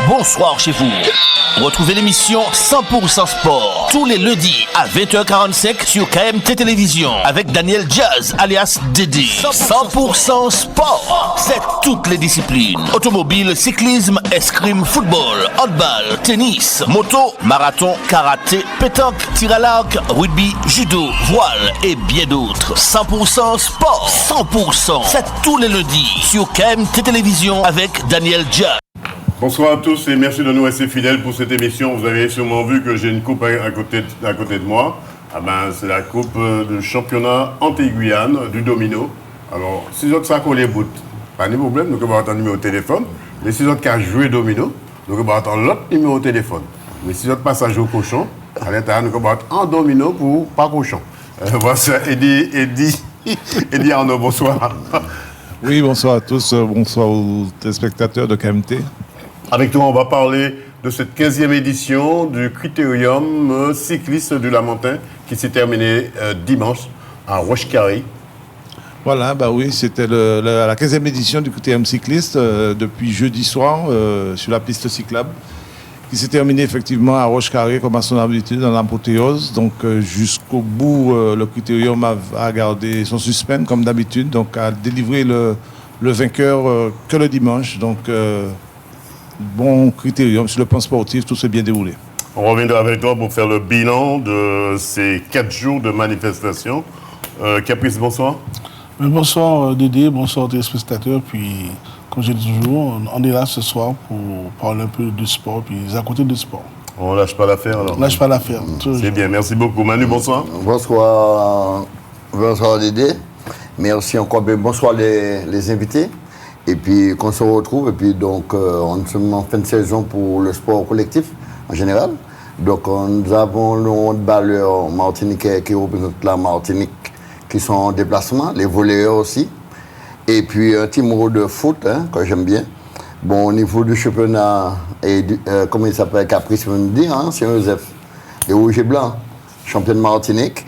bonsoir chez vous. Retrouvez l'émission 100% Sport tous les lundis à 20h45 sur KMT Télévision avec Daniel Jazz alias Dédé. 100% Sport, c'est toutes les disciplines. Automobile, cyclisme, escrime, football, handball, tennis, moto, marathon, karaté, pétanque, tir à l'arc, rugby, judo, voile et bien d'autres. 100% Sport, 100%, c'est tous les lundis sur KMT Télévision avec Daniel Jazz. Bonsoir à tous et merci de nous rester fidèles pour cette émission. Vous avez sûrement vu que j'ai une coupe à côté de moi. C'est la coupe de championnat Antilles-Guyane du domino. Alors, si autres ça les bouts, pas de problème, nous allons attendre le numéro de téléphone. Mais si autres qui ont joué domino, nous allons attendre l'autre numéro de téléphone. Mais si autres passent à jouer au cochon, à l'intérieur, nous allons attendre en domino pour pas cochon. Voici Eddie Arnaud, bonsoir. Oui, bonsoir à tous, bonsoir aux téléspectateurs de KMT. Avec toi, on va parler de cette 15e édition du Critérium cycliste du Lamentin qui s'est terminé dimanche à Rochecarré. Voilà, oui, c'était la 15e édition du Critérium cycliste depuis jeudi soir sur la piste cyclable qui s'est terminée effectivement à Rochecarré comme à son habitude dans l'apothéose. Donc jusqu'au bout, le Critérium a gardé son suspense comme d'habitude, donc a délivré le vainqueur que le dimanche. Donc bon Critérium sur le plan sportif, tout s'est bien déroulé. On reviendra avec toi pour faire le bilan de ces 4 jours de manifestation. Caprice, bonsoir. Bonsoir Dédé, bonsoir téléspectateurs. Puis, comme j'ai dit toujours, on est là ce soir pour parler un peu du sport, puis à côté du sport. On lâche pas l'affaire alors. On lâche pas l'affaire. C'est bien, merci beaucoup. Manu, bonsoir. Bonsoir Dédé. Merci encore, bonsoir les invités. Et puis qu'on se retrouve, et puis donc on est en fin de saison pour le sport collectif en général. Donc nous avons le 11 bailleurs martiniquais qui représentent la Martinique, qui sont en déplacement, les volleyeurs aussi. Et puis un petit mot de foot, que j'aime bien. Bon, au niveau du championnat, comment il s'appelle, Caprice, je veux dire, Saint-Joseph, les Rouges et Blancs, champion de Martinique,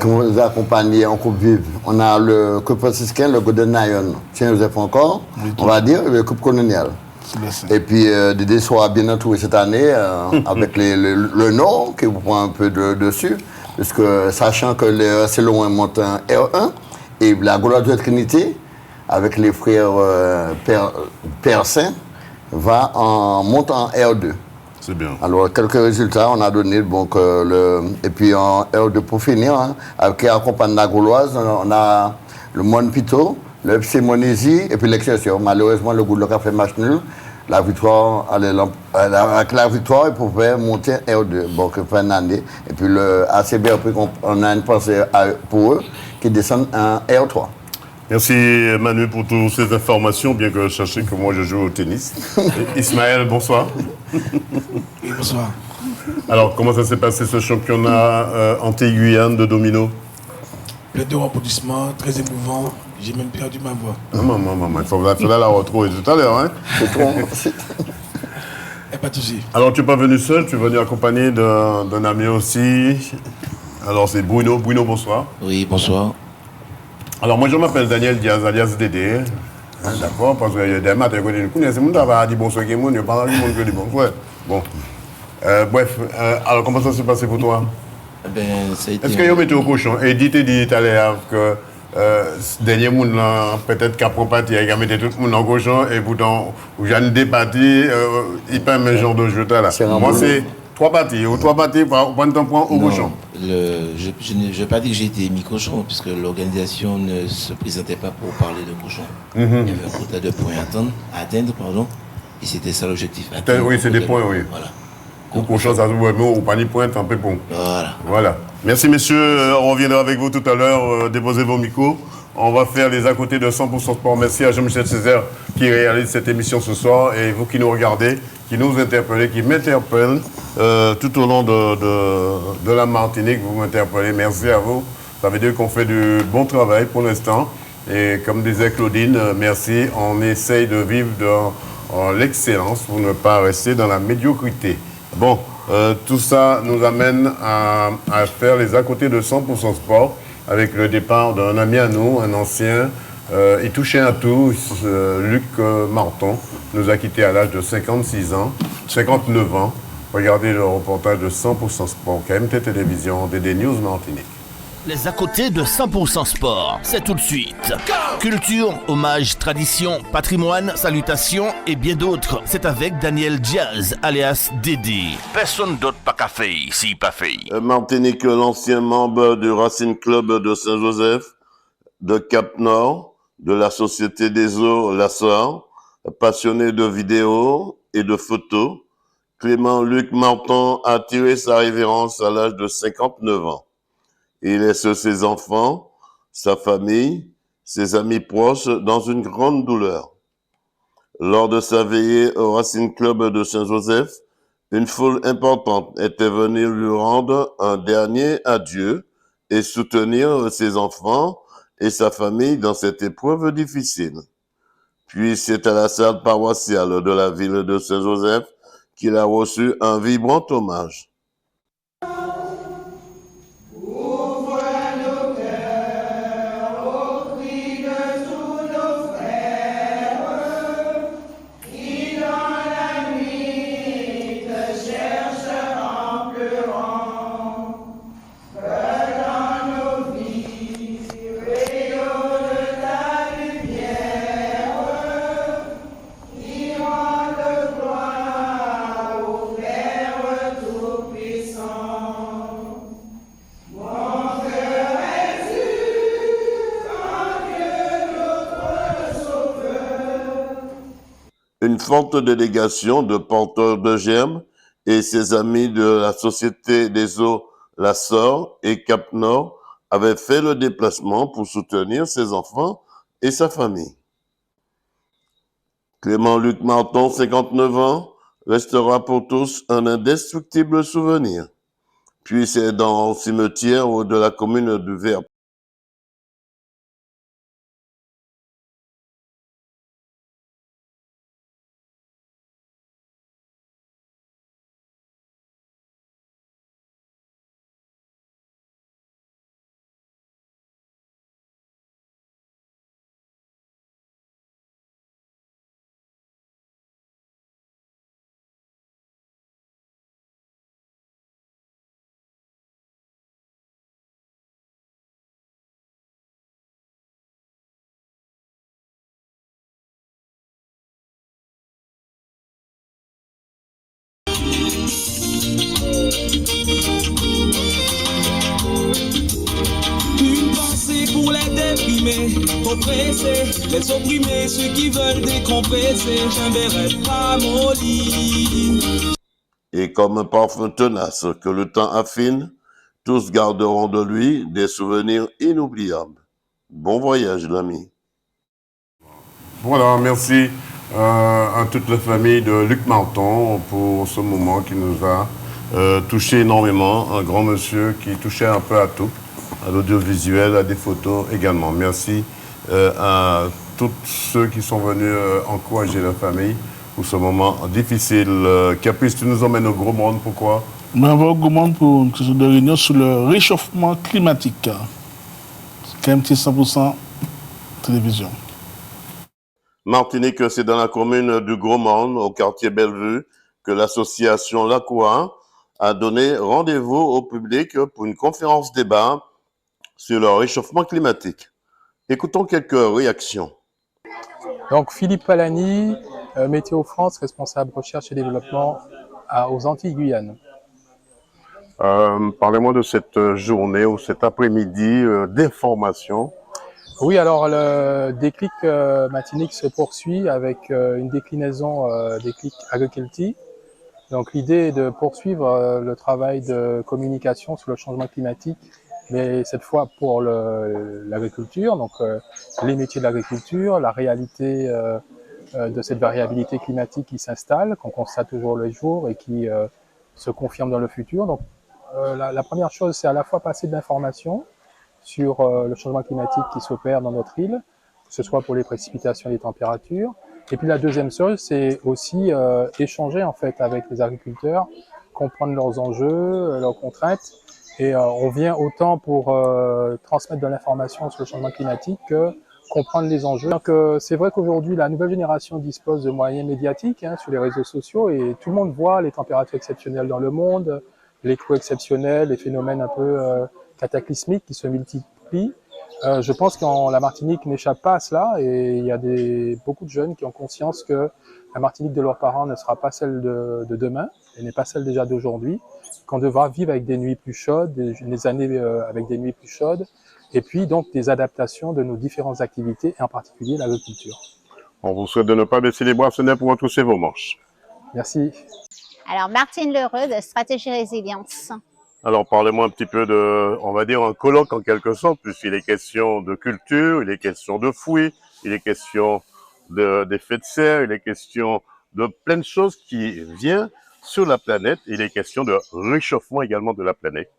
qui nous a accompagnés en Coupe Vive. On a le Coupe franciscain, le Golden Lion, Saint-Joseph encore, on va dire, et le Coupe coloniale. Et puis Dédé sera bien entouré cette année avec le Nord qui vous prend un peu dessus, puisque sachant que le Célon monte en R1 et la Gauloise de Trinité, avec les frères Père Saint, monte en R2. C'est bien. Alors, quelques résultats, on a donné. Donc, et puis, en R2 pour finir, qui accompagne la Gauloise, on a le Monde Pito, le FC Monésie et puis l'Excelsior. Malheureusement, le Gouloc a fait match nul. La victoire, avec la victoire, ils pouvaient monter R2. Donc, fin d'année. Et puis, le ACBRP, on a une pensée pour eux qui descendent en R3. Merci Manu pour toutes ces informations, bien que sachez que moi je joue au tennis. Ismaël, bonsoir. Et bonsoir. Alors, comment ça s'est passé ce championnat Antilles-Guyane de domino? Plein de rebondissements, très émouvant. J'ai même perdu ma voix. Maman, il faut la retrouver tout à l'heure. Hein? C'est trop. Pas de souci. Alors, tu n'es pas venu seul, tu es venu accompagné d'un ami aussi. Alors, c'est Bruno. Bruno, bonsoir. Oui, bonsoir. Alors, moi, je m'appelle Daniel Diaz, alias Dédé. D'accord, parce qu'il y a des matins que je connais. C'est mon travail à dire bonsoir, il n'y a pas du monde qui dit bonsoir. Bon. Bref, alors, comment ça s'est passé pour toi? Est-ce qu'il y a mis au cochon? Et dit tout à l'heure que dernier monde, peut-être qu'à propati, il a mis tout le monde en cochon, et pourtant, j'ai un départi, il peut mettre un genre de jeu là. Moi, c'est 3 parties, ou 3 parties pour prendre ton point au cochon. Je ne vais pas dire que j'ai été mi-cochon, puisque l'organisation ne se présentait pas pour parler de cochon. Il y avait un quota de points à atteindre, et c'était ça l'objectif. Oui, c'est des points, oui. Voilà. Ou cochon, ça se voit, mais au panier point, tant pis pour. Voilà. Merci, messieurs. On reviendra avec vous tout à l'heure. Déposez vos micros. On va faire les à côté de 100% Sport. Merci à Jean-Michel Césaire qui réalise cette émission ce soir, et vous qui nous regardez, qui nous interpellez, qui m'interpellent tout au long de la Martinique, vous m'interpellez. Merci à vous. Ça veut dire qu'on fait du bon travail pour l'instant. Et comme disait Claudine, merci. On essaye de vivre dans l'excellence pour ne pas rester dans la médiocrité. Bon, tout ça nous amène à faire les à côté de 100% Sport avec le départ d'un ami à nous, un ancien. Il touchait à tout. Luc Marton nous a quittés à l'âge de 56 ans. 59 ans. Regardez le reportage de 100% Sport, KMT Télévision, DD News Martinique. Les à côté de 100% Sport, c'est tout de suite. Culture, hommage, tradition, patrimoine, salutations et bien d'autres. C'est avec Daniel Jazz, alias Dédé. Personne d'autre pas qu'à faire ici, pas fait. Martinique, l'ancien membre du Racing Club de Saint-Joseph, de Cap-Nord, de la Société des Eaux La Sœur, passionné de vidéos et de photos, Clément-Luc Marton a tiré sa révérence à l'âge de 59 ans. Il laisse ses enfants, sa famille, ses amis proches dans une grande douleur. Lors de sa veillée au Racing Club de Saint-Joseph, une foule importante était venue lui rendre un dernier adieu et soutenir ses enfants et sa famille dans cette épreuve difficile. Puis c'est à la salle paroissiale de la ville de Saint-Joseph qu'il a reçu un vibrant hommage. Une forte délégation de porteurs de germes et ses amis de la Société des Eaux La Sœur et Cap-Nord avaient fait le déplacement pour soutenir ses enfants et sa famille. Clément-Luc Marton, 59 ans, restera pour tous un indestructible souvenir. Puis c'est dans le cimetière de la commune du Verbe. Une pensée pour les déprimés, oppressés, les opprimés, ceux qui veulent décompresser, un béret ramolli. Et comme un parfum tenace que le temps affine, tous garderont de lui des souvenirs inoubliables. Bon voyage, l'ami. Voilà, merci à toute la famille de Luc Marton pour ce moment qui nous a touché énormément. Un grand monsieur qui touchait un peu à tout, à l'audiovisuel, à des photos également. Merci à tous ceux qui sont venus encourager la famille pour ce moment difficile. Caprice, tu nous emmènes au Gros Monde, pourquoi? On va au Gros Monde pour une session de réunion sur le réchauffement climatique. KMT 100% Télévision. Martinique, c'est dans la commune du Gros Monde, au quartier Bellevue, que l'association Lacoua a donné rendez-vous au public pour une conférence débat sur le réchauffement climatique. Écoutons quelques réactions. Donc Philippe Palani, Météo France, responsable recherche et développement aux Antilles-Guyane. Parlez-moi de cette journée ou cet après-midi d'information. Oui, alors le déclic matinique se poursuit avec une déclinaison déclic Agriculture. Donc l'idée est de poursuivre le travail de communication sur le changement climatique, mais cette fois pour l'agriculture, donc les métiers de l'agriculture, la réalité de cette variabilité climatique qui s'installe, qu'on constate toujours le jour et qui se confirme dans le futur. Donc la première chose, c'est à la fois passer de l'information sur le changement climatique qui s'opère dans notre île, que ce soit pour les précipitations et les températures. Et puis la deuxième chose, c'est aussi échanger en fait avec les agriculteurs, comprendre leurs enjeux, leurs contraintes. Et on vient autant pour transmettre de l'information sur le changement climatique que comprendre les enjeux. Donc c'est vrai qu'aujourd'hui, la nouvelle génération dispose de moyens médiatiques sur les réseaux sociaux et tout le monde voit les températures exceptionnelles dans le monde, les crues exceptionnelles, les phénomènes un peu cataclysmiques qui se multiplient. Je pense que la Martinique n'échappe pas à cela et il y a beaucoup de jeunes qui ont conscience que la Martinique de leurs parents ne sera pas celle de demain et n'est pas celle déjà d'aujourd'hui, qu'on devra vivre avec des nuits plus chaudes, des années avec des nuits plus chaudes, et puis donc des adaptations de nos différentes activités, et en particulier l'agriculture. On vous souhaite de ne pas baisser les bras, ce n'est pour retrousser vos manches. Merci. Alors, Martine Lheureux de Stratégie Résilience. Alors, parlez-moi un petit peu on va dire, un colloque en quelque sorte, puisqu'il est question de culture, il est question de fouilles, il est question d'effets de serre, il est question de plein de choses qui viennent sur la planète, il est question de réchauffement également de la planète.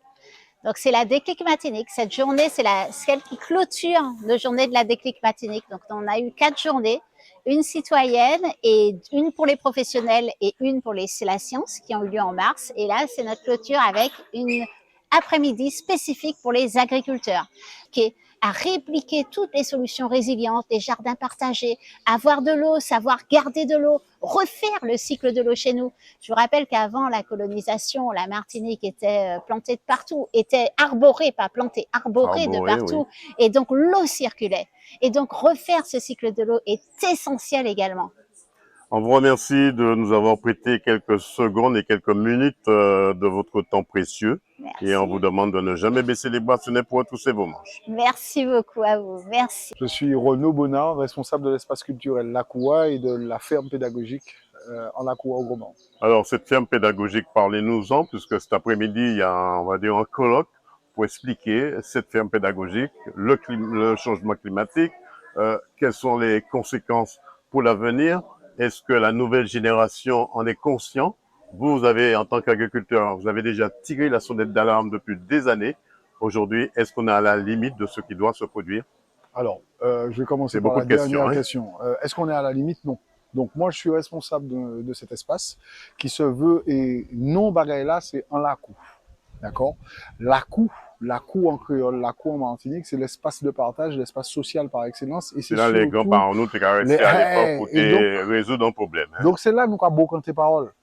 Donc, c'est la déclic matinique. Cette journée, c'est celle qui clôture nos journées de la déclic matinique. Donc, on a eu 4 journées, une citoyenne et une pour les professionnels et une pour la science qui ont eu lieu en mars. Et là, c'est notre clôture avec une après-midi spécifique pour les agriculteurs, qui est à répliquer toutes les solutions résilientes, les jardins partagés, avoir de l'eau, savoir garder de l'eau, refaire le cycle de l'eau chez nous. Je vous rappelle qu'avant la colonisation, la Martinique était plantée de partout, était arborée, pas plantée, arborée de partout. Oui. Et donc l'eau circulait. Et donc refaire ce cycle de l'eau est essentiel également. On vous remercie de nous avoir prêté quelques secondes et quelques minutes de votre temps précieux. Merci. Et on vous demande de ne jamais baisser les bras, ce n'est pour retrousser vos manches. Merci beaucoup à vous, merci. Je suis Renaud Bonnard, responsable de l'espace culturel Lakoua et de la ferme pédagogique en Lakoua au Gros-Mans. Alors cette ferme pédagogique, parlez-nous-en, puisque cet après-midi, il y a on va dire un colloque pour expliquer cette ferme pédagogique, le changement climatique, quelles sont les conséquences pour l'avenir. Est-ce que la nouvelle génération en est conscient? Vous avez, en tant qu'agriculteur, vous avez déjà tiré la sonnette d'alarme depuis des années. Aujourd'hui, est-ce qu'on est à la limite de ce qui doit se produire? Alors, je vais commencer par la dernière question. Est-ce qu'on est à la limite? Non. Donc, moi, je suis responsable de cet espace qui se veut, et non bagaille là, c'est un Lakou. D'accord? Lakou en créole, Lakou en Martinique, c'est l'espace de partage, l'espace social par excellence. Et c'est là les grands-parents nous qui resté à l'époque pour résoudre un problème. Donc c'est là nous avons beaucoup de paroles.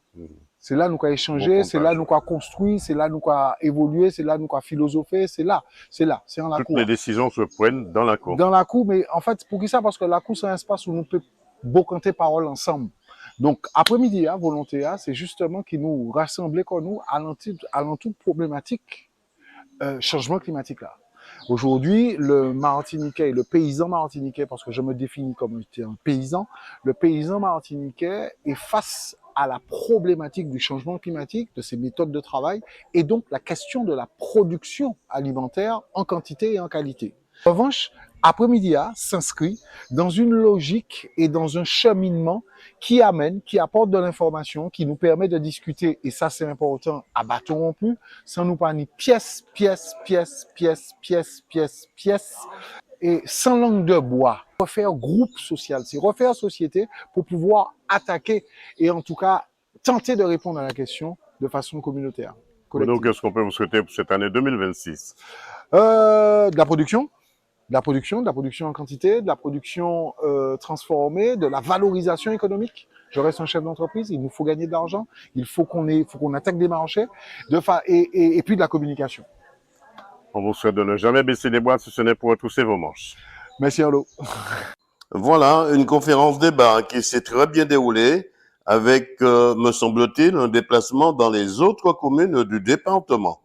C'est là nous avons échangé, c'est là nous avons construit, c'est là nous avons évolué, c'est là nous avons philosophé, c'est en Lakou. Toutes les décisions se prennent dans Lakou. Dans Lakou, mais en fait, pour qui ça? Parce que Lakou, c'est un espace où nous pouvons beaucoup de paroles ensemble. Donc, après-midi, volonté, c'est justement qui nous rassemble comme nous à l'entour problématique changement climatique là. Aujourd'hui, le Martiniquais, le paysan martiniquais, parce que je me définis comme un paysan, le paysan martiniquais est face à la problématique du changement climatique, de ses méthodes de travail, et donc la question de la production alimentaire en quantité et en qualité. En revanche, après-midi s'inscrit dans une logique et dans un cheminement qui apporte de l'information, qui nous permet de discuter, et ça c'est important, à bâton rompu, sans nous parler pièce, et sans langue de bois. Refaire groupe social, c'est refaire société pour pouvoir attaquer et en tout cas tenter de répondre à la question de façon communautaire. Donc, qu'est-ce qu'on peut vous souhaiter pour cette année 2026? De la production en quantité, de la production transformée, de la valorisation économique. Je reste un chef d'entreprise, il nous faut gagner de l'argent, il faut qu'on attaque des marchés, et puis de la communication. On vous souhaite de ne jamais baisser les bras si ce n'est pour retrousser vos manches. Merci Arlo. Voilà une conférence débat qui s'est très bien déroulée avec, me semble-t-il, un déplacement dans les autres communes du département.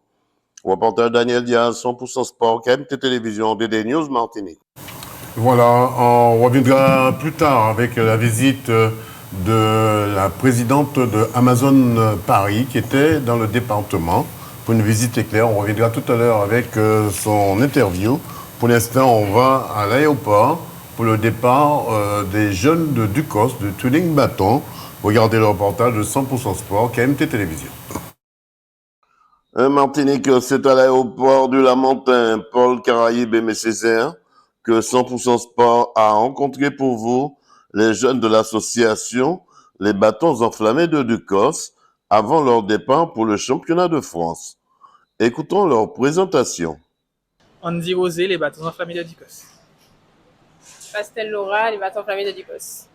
Reporter Daniel Diaz, 100% Sport, KMT Télévision, DD News Martinique. Voilà, on reviendra plus tard avec la visite de la présidente de Amazon Paris qui était dans le département pour une visite éclair. On reviendra tout à l'heure avec son interview. Pour l'instant, on va à l'aéroport pour le départ des jeunes de Ducos, de Tuning Bâton. Regardez le reportage de 100% Sport, KMT Télévision. Martinique, c'est à l'aéroport du Lamentin, Paul Caraïbe et Césaire, que 100% Sport a rencontré pour vous les jeunes de l'association Les Bâtons Enflammés de Ducos avant leur départ pour le championnat de France. Écoutons leur présentation. Andy Rosé, Les Bâtons Enflammés de Ducos. Pastel Laura, les bâtons enflammés de Ducos.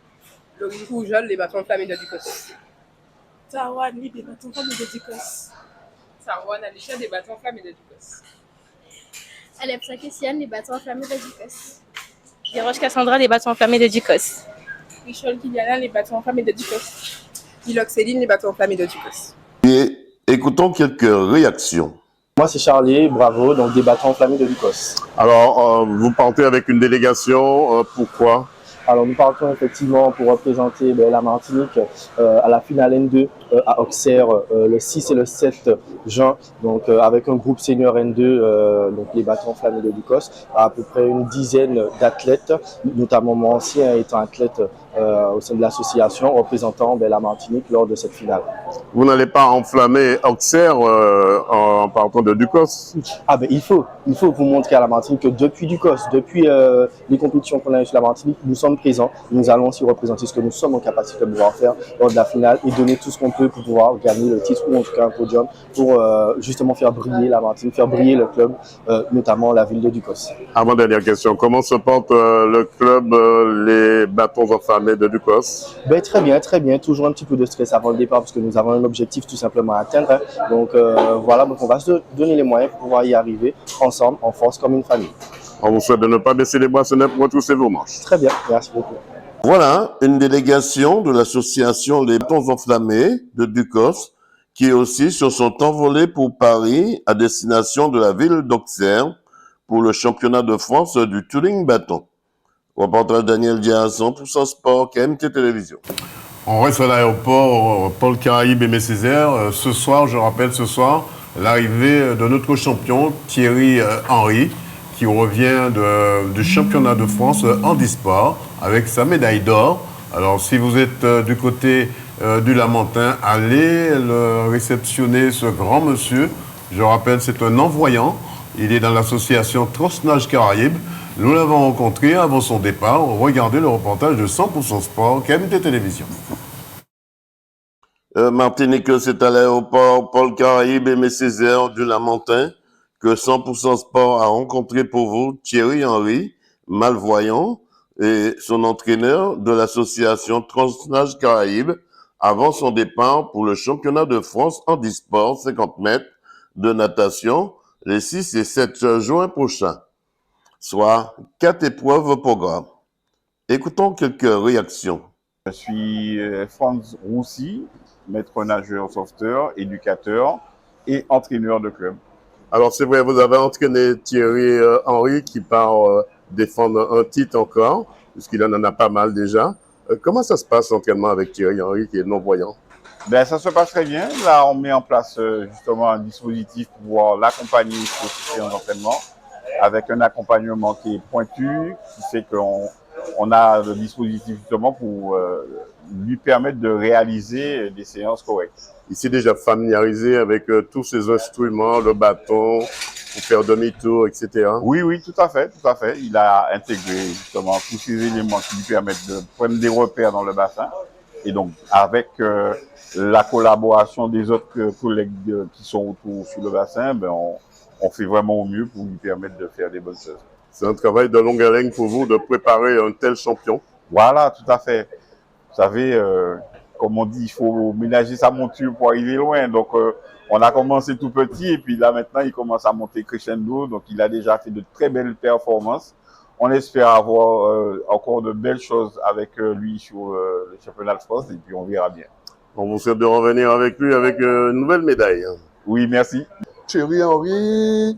Laurie Rougeole, les bâtons enflammés de Ducos. Tarouane, les bâtons enflammés de Ducos. Tarouane, Alicia, des bâtons enflammés de Ducos. Alepsa Kessiane, les bâtons enflammés de Ducos. Guéroche Cassandra, les bâtons enflammés de Ducos. Richol Kiliana, les bâtons enflammés de Ducos. Iloxéline, les bâtons enflammés de Ducos. Et écoutons quelques réactions. Moi, c'est Charlie, bravo, donc des bâtons enflammés de Ducos. Alors, vous partez avec une délégation, pourquoi? Alors, nous partons effectivement pour représenter la Martinique à la finale N2 à Auxerre le 6 et le 7 juin, donc avec un groupe senior N2, donc les bâtons enflammés de Ducos, à peu près une dizaine d'athlètes, notamment moi ancien étant athlète au sein de l'association représentant la Martinique lors de cette finale. Vous n'allez pas enflammer Auxerre en partant de Ducos? Ah il faut vous montrer à la Martinique que depuis Ducos, depuis les compétitions qu'on a eues sur la Martinique, nous sommes présents. Nous allons aussi représenter ce que nous sommes en capacité de pouvoir faire lors de la finale et donner tout ce qu'on peut pour pouvoir gagner le titre ou en tout cas un podium pour justement faire briller la Martinique, faire briller le club, notamment la ville de Ducos. Avant-dernière question, comment se porte le club, les bâtons enflammés de Ducos? Très bien, toujours un petit peu de stress avant le départ parce que nous avons un objectif tout simplement à atteindre. Donc voilà, donc on va se donner les moyens pour pouvoir y arriver ensemble, en force, comme une famille. On vous souhaite de ne pas baisser les bracelets pour retrousser vos manches. Très bien, merci beaucoup. Voilà, une délégation de l'association Les Bâtons Enflammés de Ducos qui est aussi sur son envolée pour Paris à destination de la ville d'Auxerre pour le championnat de France du touring bâton. Reportage Daniel Diaz, 100% Sport, KMT Télévision. On reste à l'aéroport Paul Caraïbe Aimé Césaire. Ce soir, je rappelle l'arrivée de notre champion Thierry Henry, qui revient du championnat de France handisport avec sa médaille d'or. Alors, si vous êtes du côté du Lamentin, allez le réceptionner, ce grand monsieur. Je rappelle, c'est un non-voyant. Il est dans l'association Transnage Caraïbe. Nous l'avons rencontré avant son départ. Regardez le reportage de 100% Sport, KMT Télévision. Martinique, c'est à l'aéroport Paul Caraïbe Aimé Césaire du Lamentin que 100% Sport a rencontré pour vous Thierry Henry, malvoyant, et son entraîneur de l'association Transnage Caraïbe avant son départ pour le championnat de France handisport 50 mètres de natation les 6 et 7 juin prochains, soit 4 épreuves au programme. Écoutons quelques réactions. Je suis Franz Roussy, maître nageur sauveteur, éducateur et entraîneur de club. Alors c'est vrai, vous avez entraîné Thierry Henry qui part défendre un titre encore, puisqu'il en a pas mal déjà. Comment ça se passe l'entraînement avec Thierry Henry qui est non-voyant? Ça se passe très bien. Là, on met en place justement un dispositif pour pouvoir l'accompagner sur ses séances d'entraînement avec un accompagnement qui est pointu, qui fait qu'on a le dispositif justement pour lui permettre de réaliser des séances correctes. Il s'est déjà familiarisé avec tous ces instruments, le bâton, pour faire demi-tour, etc. Oui, tout à fait. Il a intégré justement tous ces éléments qui lui permettent de prendre des repères dans le bassin. Et donc, avec la collaboration des autres collègues qui sont autour sur le bassin, on fait vraiment au mieux pour lui permettre de faire des bonnes choses. C'est un travail de longue haleine pour vous de préparer un tel champion. Voilà, tout à fait. Vous savez, comme on dit, il faut ménager sa monture pour arriver loin. Donc, on a commencé tout petit et puis là, maintenant, il commence à monter crescendo. Donc, il a déjà fait de très belles performances. On espère avoir encore de belles choses avec lui sur le championnat de France et puis on verra bien. On vous souhaite de revenir avec lui avec une nouvelle médaille. Oui, merci. Thierry Henry,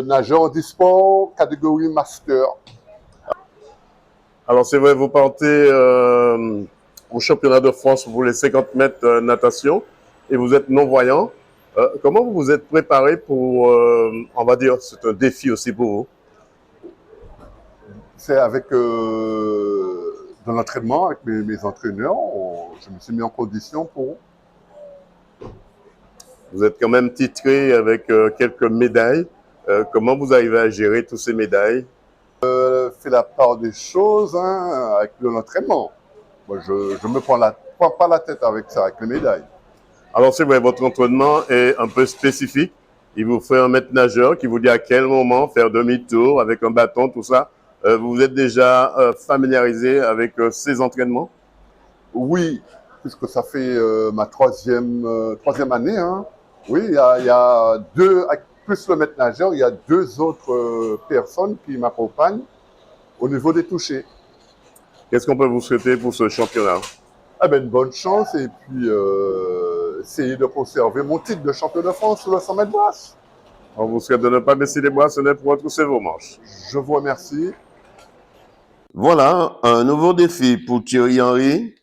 nageur handisport, catégorie master. Alors c'est vrai, vous partez au championnat de France pour les 50 mètres natation et vous êtes non-voyant. Comment vous vous êtes préparé pour, on va dire, c'est un défi aussi pour vous? C'est avec de l'entraînement, avec mes entraîneurs, je me suis mis en condition pour. Vous êtes quand même titré avec quelques médailles. Comment vous arrivez à gérer toutes ces médailles? Fait la part des choses avec l'entraînement. Moi, je me prends pas la tête avec ça, avec les médailles. Alors c'est vrai, votre entraînement est un peu spécifique. Il vous fait un maître nageur qui vous dit à quel moment faire demi-tour avec un bâton, tout ça. Vous êtes déjà familiarisé avec ces entraînements? Oui, puisque ça fait ma troisième année. Hein. Oui, il y a deux, plus le maître nageur, il y a deux autres personnes qui m'accompagnent au niveau des touchés. Qu'est-ce qu'on peut vous souhaiter pour ce championnat? Ah ben, une bonne chance et puis essayer de conserver mon titre de champion de France sur le 100 mètres brasse. On vous souhaite de ne pas baisser les bracelets pour retrousser vos manches. Je vous remercie. Voilà un nouveau défi pour Thierry Henry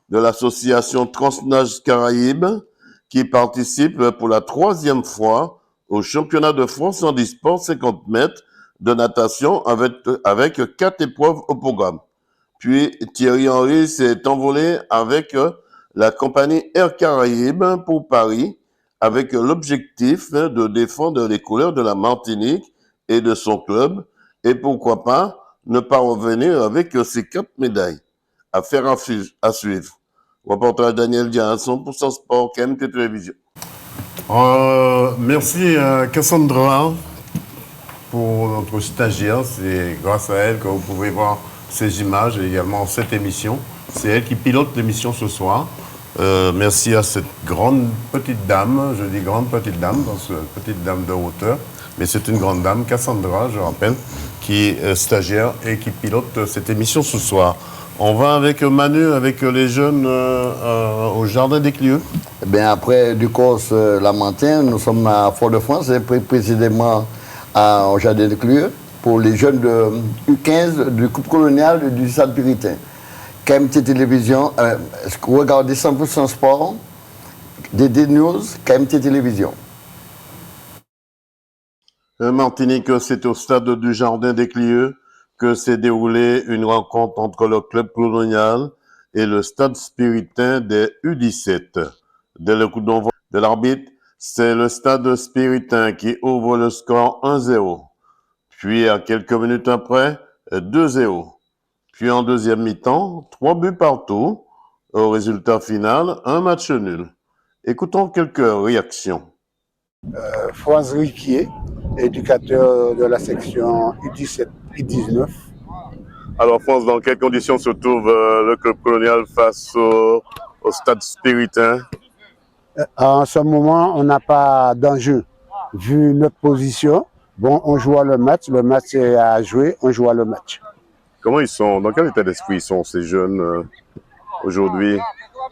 de l'association Transnage Caraïbes qui participe pour la 3e fois au championnat de France en e-sport 50 mètres de natation avec 4 épreuves au programme. Puis Thierry Henry s'est envolé avec la compagnie Air Caraïbes pour Paris avec l'objectif de défendre les couleurs de la Martinique et de son club et pourquoi pas ne pas revenir avec ces 4 médailles. Affaire à suivre. Reportage Daniel Diaz, 100% Sport, KMT Télévision. Merci Cassandra pour notre stagiaire. C'est grâce à elle que vous pouvez voir ces images et également cette émission. C'est elle qui pilote l'émission ce soir. Merci à cette grande petite dame, je dis grande petite dame, parce que petite dame de hauteur, mais c'est une grande dame, Cassandra, je rappelle, qui est stagiaire et qui pilote cette émission ce soir. On va avec Manu, avec les jeunes au Jardin des Clieux. Eh bien, après du course Lamentin, nous sommes à Fort-de-France, et précisément au Jardin des Clieux, pour les jeunes de U15 du Coupe coloniale du Stade Puritain. KMT Télévision, regardez 100% Sport, DD News, KMT Télévision. Martinique, c'est au stade du Jardin des Clieux que s'est déroulée une rencontre entre le club colonial et le stade spiritain des U17. Dès le coup d'envoi de l'arbitre, c'est le stade spiritain qui ouvre le score 1-0. Puis, à quelques minutes après, 2-0. Puis, en deuxième mi-temps, 3 buts partout. Au résultat final, un match nul. Écoutons quelques réactions. François Riquier, éducateur de la section U17, U19. Alors France, dans quelles conditions se trouve le club colonial face au stade spiritain? En ce moment, on n'a pas d'enjeu. Vu notre position, bon, on joue le match est à jouer, on joue le match. Comment ils sont? Dans quel état d'esprit sont ces jeunes aujourd'hui?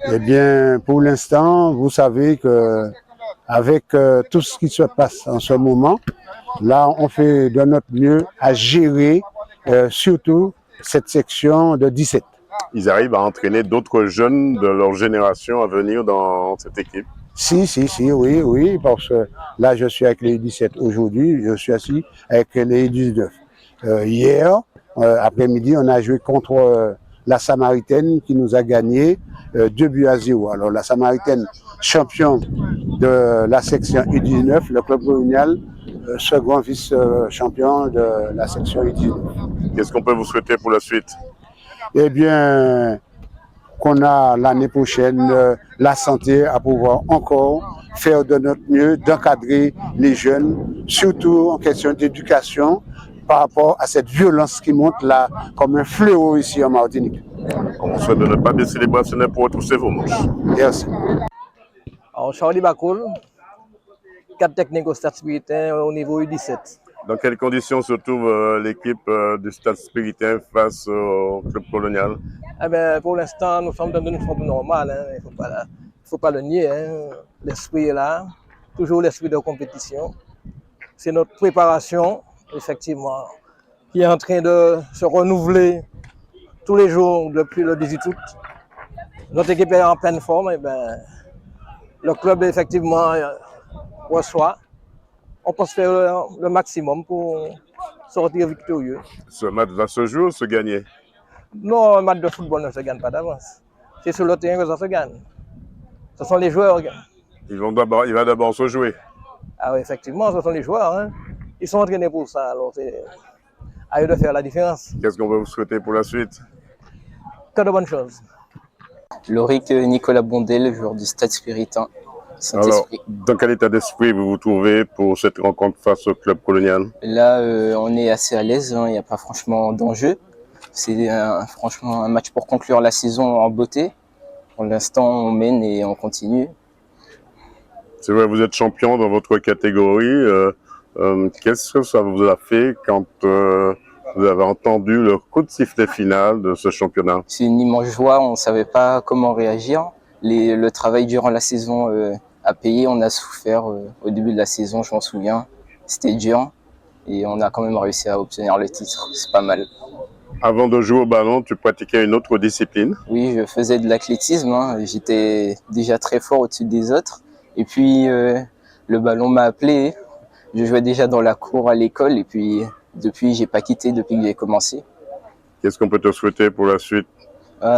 Eh bien, pour l'instant, vous savez que avec tout ce qui se passe en ce moment, là, on fait de notre mieux à gérer surtout cette section de 17. Ils arrivent à entraîner d'autres jeunes de leur génération à venir dans cette équipe? Oui, parce que là, je suis avec les 17 aujourd'hui, je suis assis avec les 19. Hier, après-midi, on a joué contre la Samaritaine qui nous a gagné 2-0. Alors la Samaritaine, champion de la section U19, le club colonial, second vice-champion de la section U19. Qu'est-ce qu'on peut vous souhaiter pour la suite? Eh bien, qu'on a l'année prochaine la santé à pouvoir encore faire de notre mieux, d'encadrer les jeunes, surtout en question d'éducation, par rapport à cette violence qui monte là comme un fléau ici en Martinique. On vous souhaite de ne pas baisser les bracelets pour retrousser vos manches. Merci. Alors, Charlie Bacoul, 4 techniques au stade spiritain au niveau U17. Dans quelles conditions se trouve l'équipe du stade spiritain face au club colonial? Eh bien, pour l'instant, nous sommes dans une forme normale. Hein. Il ne faut pas le nier. Hein. L'esprit est là, toujours l'esprit de compétition. C'est notre préparation, effectivement, qui est en train de se renouveler tous les jours depuis le 18 août. Notre équipe est en pleine forme. Et ben, le club, effectivement, reçoit. On peut faire le maximum pour sortir victorieux. Ce match va se jouer ou se gagner? Non, un match de football ne se gagne pas d'avance. C'est sur le terrain que ça se gagne. Ce sont les joueurs. Il va d'abord se jouer. Ah oui, effectivement, ce sont les joueurs. Hein. Ils sont entraînés pour ça, alors c'est à eux de faire la différence. Qu'est-ce qu'on peut vous souhaiter pour la suite? Que de bonnes choses. Loric Nicolas Bondel, joueur du Stade Spiritain. Alors, dans quel état d'esprit vous vous trouvez pour cette rencontre face au club colonial? Là, on est assez à l'aise, hein, il n'y a pas franchement d'enjeu. C'est franchement un match pour conclure la saison en beauté. Pour l'instant, on mène et on continue. C'est vrai, vous êtes champion dans votre catégorie. Qu'est-ce que ça vous a fait quand vous avez entendu le coup de sifflet final de ce championnat? C'est une immense joie, on ne savait pas comment réagir. Le travail durant la saison a payé, on a souffert au début de la saison, je m'en souviens. C'était dur et on a quand même réussi à obtenir le titre, c'est pas mal. Avant de jouer au ballon, tu pratiquais une autre discipline? Oui, je faisais de l'athlétisme, hein. J'étais déjà très fort au-dessus des autres. Et puis le ballon m'a appelé, je jouais déjà dans la cour à l'école et puis depuis, j'ai pas quitté depuis que j'ai commencé. Qu'est-ce qu'on peut te souhaiter pour la suite?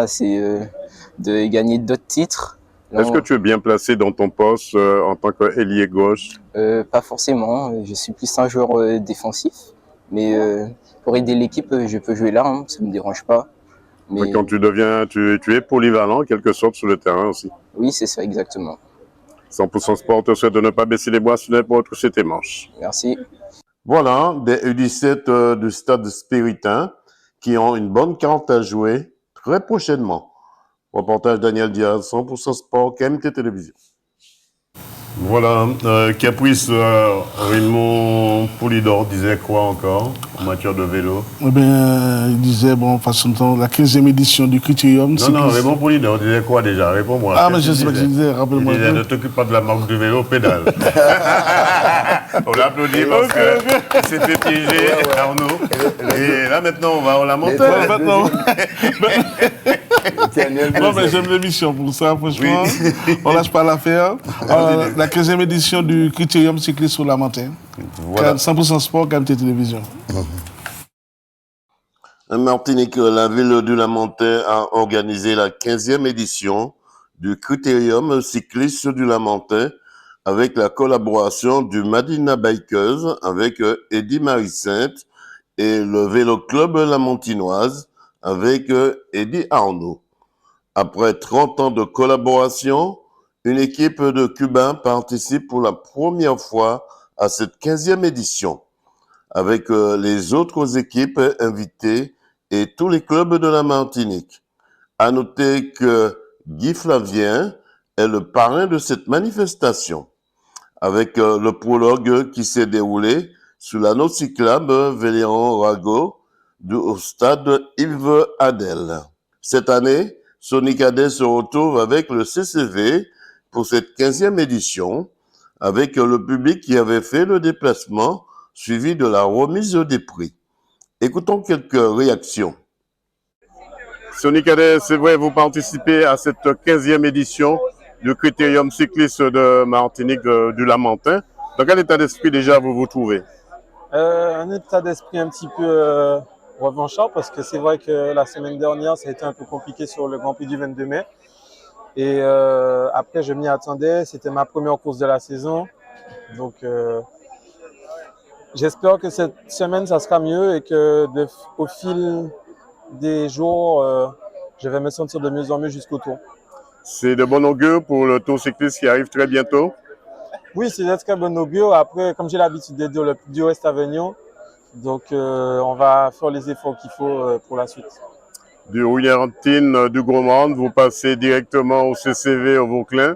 C'est de gagner d'autres titres. Est-ce que tu es bien placé dans ton poste en tant qu'ailier gauche? Pas forcément, je suis plus un joueur défensif, mais pour aider l'équipe, je peux jouer là, hein, ça me dérange pas. Mais quand tu deviens, tu es polyvalent en quelque sorte sur le terrain aussi. Oui, c'est ça, exactement. 100% Sport te souhaite de ne pas baisser les bras sur l'épaule pour toucher tes manches. Merci. Voilà, des U17 du Stade Spiritain qui ont une bonne carte à jouer très prochainement. Reportage Daniel Diaz, 100% Sport, KMT Télévision. Voilà, Caprice Raymond Poulidor disait quoi encore en matière de vélo? Eh bien, il disait, bon, façon de temps, la 15e édition du Critérium. Non, Raymond Poulidor disait quoi déjà? Réponds-moi. Ah, mais je sais pas ce qu'il disait, rappelle-moi. Il disait, ne t'occupe pas de la marque du vélo, pédale. On l'applaudit parce qu'il s'est fait piéger, Arnaud. Et là, maintenant, on va en lamenter. Non, mais j'aime l'émission pour ça, franchement. Oui. On lâche pas l'affaire. La 15e édition du Critérium cycliste sur la montagne. Voilà. 100% Sport, KMT Télévision. En Martinique, la ville du Lamentin a organisé la 15e édition du Critérium cycliste du Lamentin avec la collaboration du Madina Bikers avec Eddie Marie-Sainte et le Vélo Club Lamontinoise avec Eddie Arnaud. Après 30 ans de collaboration, une équipe de Cubains participe pour la première fois à cette 15e édition, avec les autres équipes invitées et tous les clubs de la Martinique. À noter que Guy Flavien est le parrain de cette manifestation, avec le prologue qui s'est déroulé sur l'anneau cyclable Véléron-Rago au stade Yves Adel. Cette année, Sony Cadet se retrouve avec le CCV pour cette 15e édition, avec le public qui avait fait le déplacement, suivi de la remise des prix. Écoutons quelques réactions. Sony Cadet, c'est vrai, vous participez à cette 15e édition du Critérium cycliste de Martinique du Lamentin. Dans quel état d'esprit déjà vous vous trouvez? Un état d'esprit un petit peu revanchard parce que c'est vrai que la semaine dernière, ça a été un peu compliqué sur le Grand Prix du 22 mai. Et après, je m'y attendais. C'était ma première course de la saison. Donc, j'espère que cette semaine, ça sera mieux et que au fil des jours, je vais me sentir de mieux en mieux jusqu'au tour. C'est de bon augure pour le tour cycliste qui arrive très bientôt? Oui, c'est de très bon augure. Après, comme j'ai l'habitude de dire, le plus dur reste à venir. Donc, on va faire les efforts qu'il faut pour la suite. Du Rouillarantine, du Gros Monde, vous passez directement au CCV au Vauclin.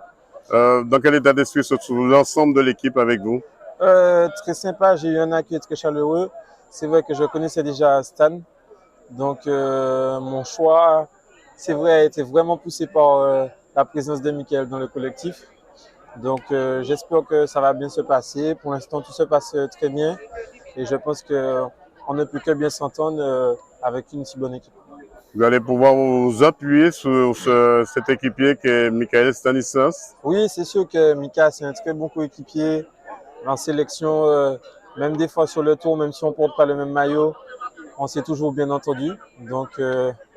Dans quel état d'esprit se trouve l'ensemble de l'équipe avec vous? Très sympa, j'ai eu un accueil très chaleureux. C'est vrai que je connaissais déjà Stan. Donc, mon choix, c'est vrai, a été vraiment poussé par la présence de Michael dans le collectif. Donc, j'espère que ça va bien se passer. Pour l'instant, tout se passe très bien. Et je pense qu'on ne peut que bien s'entendre avec une si bonne équipe. Vous allez pouvoir vous appuyer sur cet équipier qui est Michael Stanislas? Oui, c'est sûr que Mika, c'est un très bon coéquipier en sélection, même des fois sur le tour, même si on ne porte pas le même maillot, on s'est toujours bien entendu. Donc,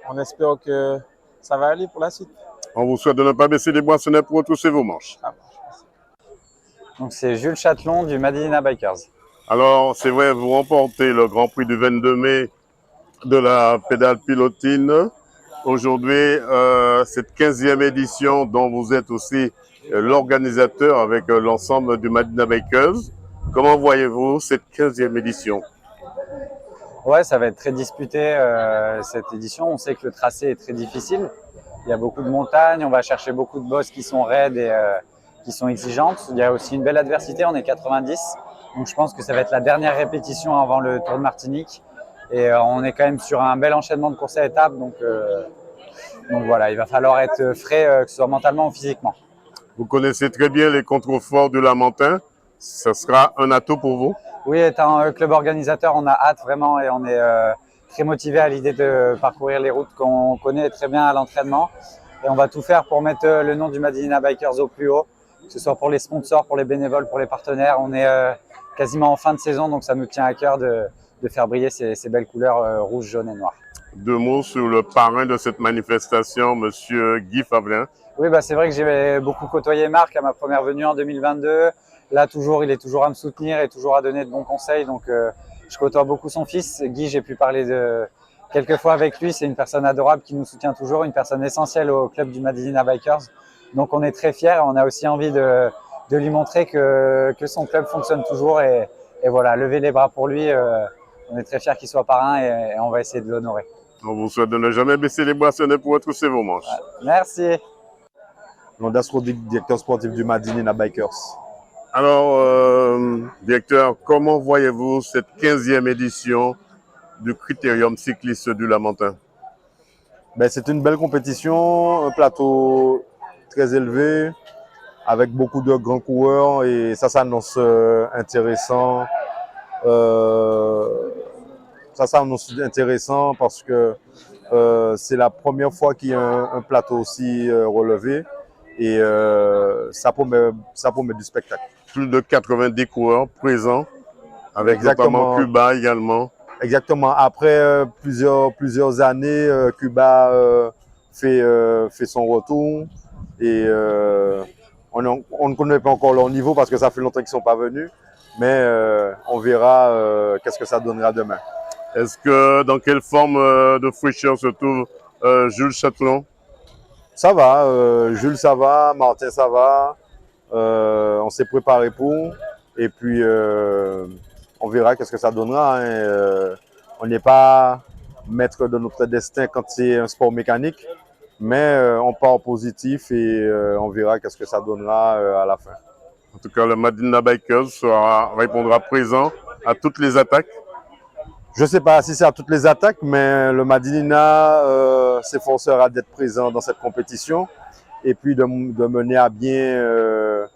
on espère que ça va aller pour la suite. On vous souhaite de ne pas baisser les bras, ce n'est pour retrousser vos manches. Donc, c'est Jules Châtelon du Madina Bikers. Alors, c'est vrai, vous remportez le Grand Prix du 22 mai de la pédale pilotine. Aujourd'hui, cette 15e édition dont vous êtes aussi l'organisateur avec l'ensemble du Madina Bikers. Comment voyez-vous cette 15e édition? Ouais, ça va être très disputé cette édition. On sait que le tracé est très difficile. Il y a beaucoup de montagnes, on va chercher beaucoup de bosses qui sont raides et qui sont exigeantes. Il y a aussi une belle adversité, on est 90. Donc je pense que ça va être la dernière répétition avant le Tour de Martinique. Et on est quand même sur un bel enchaînement de courses à étapes. Donc voilà, il va falloir être frais, que ce soit mentalement ou physiquement. Vous connaissez très bien les contreforts du Lamentin. Ça sera un atout pour vous? Oui, étant club organisateur, on a hâte vraiment et on est très motivé à l'idée de parcourir les routes qu'on connaît très bien à l'entraînement. Et on va tout faire pour mettre le nom du Madina Bikers au plus haut, que ce soit pour les sponsors, pour les bénévoles, pour les partenaires. On est quasiment en fin de saison, donc ça nous tient à cœur de faire briller ces belles couleurs rouge, jaune et noir. 2 mots sur le parrain de cette manifestation, Monsieur Guy Favelin. Oui, bah, c'est vrai que j'ai beaucoup côtoyé Marc à ma première venue en 2022. Là, il est toujours à me soutenir et toujours à donner de bons conseils. Donc, je côtoie beaucoup son fils. Guy, j'ai pu parler quelques fois avec lui. C'est une personne adorable qui nous soutient toujours, une personne essentielle au club du Madina Bikers. Donc, on est très fiers. On a aussi envie de lui montrer que son club fonctionne toujours. Et voilà, lever les bras pour lui. On est très fiers qu'il soit parrain et on va essayer de l'honorer. On vous souhaite de ne jamais baisser les bras, ce n'est pour retrousser vos manches. Merci. Londas Rodrigue, directeur sportif du Madina Bikers. Alors, directeur, comment voyez-vous cette 15e édition du Critérium cycliste du Lamentin? C'est une belle compétition, un plateau très élevé, avec beaucoup de grands coureurs et ça s'annonce intéressant. Ça s'annonce intéressant parce que c'est la première fois qu'il y a un plateau aussi relevé et ça promet du spectacle. Plus de 90 coureurs présents, avec notamment Cuba également. Exactement. Après plusieurs années, Cuba fait son retour et on ne connaît pas encore leur niveau parce que ça fait longtemps qu'ils ne sont pas venus, mais on verra qu'est-ce que ça donnera demain. Est-ce que dans quelle forme de fraîcheur se trouve Jules Chatelain? Ça va, Jules ça va, Martin ça va. On s'est préparé pour et puis on verra qu'est-ce que ça donnera. On n'est pas maître de notre destin quand c'est un sport mécanique, mais on part positif et on verra qu'est-ce que ça donnera à la fin. En tout cas, le Madina Bikers répondra présent à toutes les attaques. Je ne sais pas si c'est à toutes les attaques, mais le Madina s'efforcera d'être présent dans cette compétition et puis de mener à bien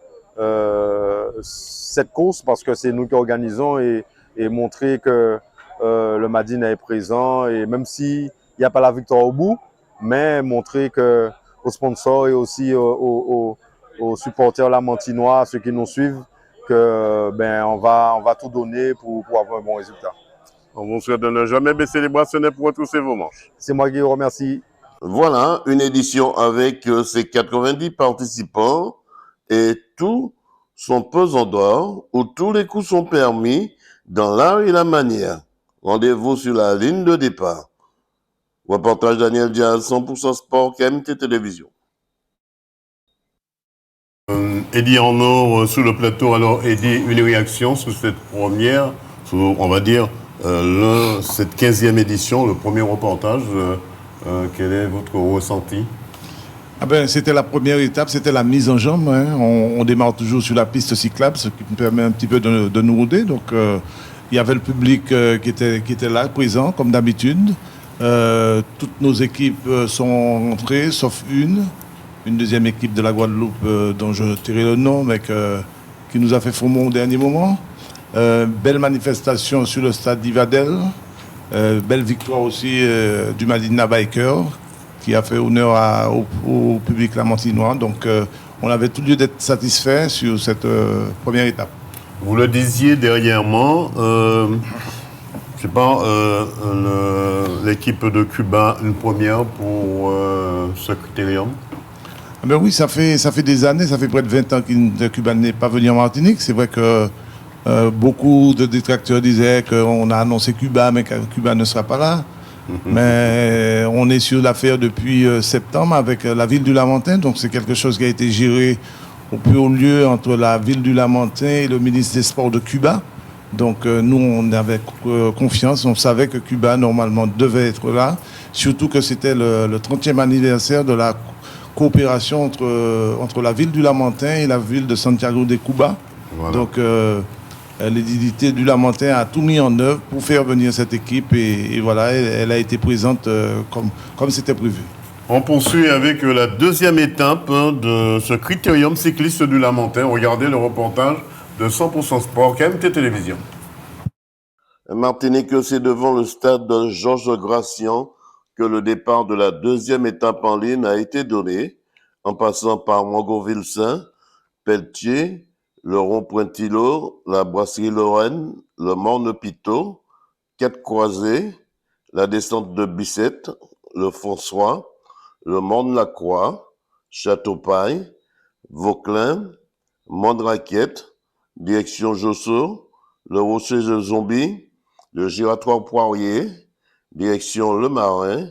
cette course parce que c'est nous qui organisons et montrer que le Madina est présent et même s'il n'y a pas la victoire au bout, mais montrer que aux sponsors et aussi aux supporters lamantinois, ceux qui nous suivent, que on va tout donner pour avoir un bon résultat. On vous souhaite de ne jamais baisser les bras, ce n'est pour retrousser vos manches. C'est moi qui vous remercie. Voilà, une édition avec ses 90 participants et tout son pesant d'or, où tous les coups sont permis dans l'art et la manière. Rendez-vous sur la ligne de départ. Reportage Daniel Diaz, 100% Sport, KMT Télévision. Eddie Arnaud sous le plateau. Alors, Eddie, une réaction sur cette première, on va dire, cette 15e édition, le premier reportage. Quel est votre ressenti? C'était la première étape, c'était la mise en jambe. On démarre toujours sur la piste cyclable, ce qui me permet un petit peu de nous rôder. Donc, il y avait le public qui était là, présent, comme d'habitude. Toutes nos équipes sont rentrées, sauf une deuxième équipe de la Guadeloupe dont je tairai le nom, mais qui nous a fait froment au dernier moment. Belle manifestation sur le stade d'Ivadel. Belle victoire aussi du Madina Biker qui a fait honneur au public lamantinois. Donc on avait tout lieu d'être satisfait sur cette première étape. Vous le disiez dernièrement, je sais pas, l'équipe de Cuba, une première pour ce critérium? Oui, ça fait des années, ça fait près de 20 ans que Cuba n'est pas venu en Martinique. C'est vrai que beaucoup de détracteurs disaient qu'on a annoncé Cuba, mais que Cuba ne sera pas là. Mais on est sur l'affaire depuis septembre avec la ville du Lamentin, donc c'est quelque chose qui a été géré au plus haut lieu entre la ville du Lamentin et le ministre des Sports de Cuba. Donc nous, on avait confiance, on savait que Cuba, normalement, devait être là, surtout que c'était le 30e anniversaire de la coopération entre la ville du Lamentin et la ville de Santiago de Cuba. Voilà. Donc l'édilité du Lamentin a tout mis en œuvre pour faire venir cette équipe et voilà, elle a été présente comme c'était prévu. On poursuit avec la deuxième étape de ce critérium cycliste du Lamentin. Regardez le reportage de 100% Sport, KMT Télévision. Martinique, c'est devant le stade de Georges Gracian que le départ de la deuxième étape en ligne a été donné, en passant par Montgauvilsin, Pelletier, le rond-point-Thilo, la brasserie Lorraine, le Morne-Pitot, Quatre-Croisés, la descente de Bicêtre, le François, le Morne-la-Croix, Château-Paille, Vauclin, Mondraquette, direction Josso, le Rocher de Zombie, le Giratoire Poirier, direction Le Marin,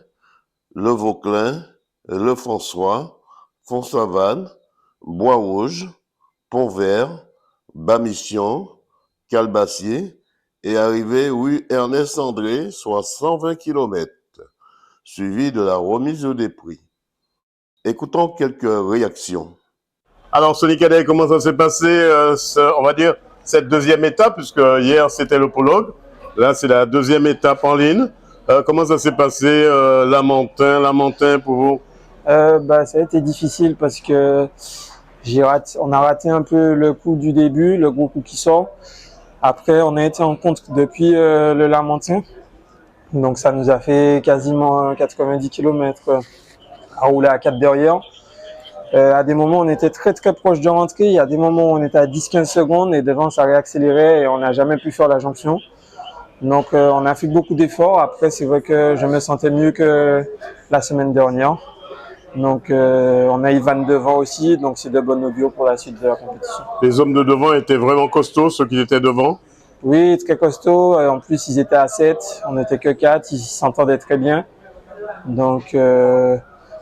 le Vauclin, le François, Font-Savane, Bois-Rouge, Pont-Vert, Bas-Mission, Calbassier et arrivé rue Ernest-André, soit 120 km, suivi de la remise des prix. Écoutons quelques réactions. Alors, Sonny Cadet, comment ça s'est passé, on va dire, cette deuxième étape, puisque hier c'était le prologue, là c'est la deuxième étape en ligne. Comment ça s'est passé, Lamentin pour vous? Ça a été difficile parce que on a raté un peu le coup du début, le gros coup qui sort. Après, on a été en contre depuis le Lamentin. Donc ça nous a fait quasiment 90 km à rouler à 4 derrière. À des moments, on était très très proche de rentrer. Il y a des moments où on était à 10-15 secondes et devant, ça réaccélérait et on n'a jamais pu faire la jonction. Donc, on a fait beaucoup d'efforts. Après, c'est vrai que je me sentais mieux que la semaine dernière. Donc, on a Ivan devant aussi. Donc, c'est de bon augure pour la suite de la compétition. Les hommes de devant étaient vraiment costauds, ceux qui étaient devant? Oui, très costauds. En plus, ils étaient à 7. On n'était que 4. Ils s'entendaient très bien. Donc,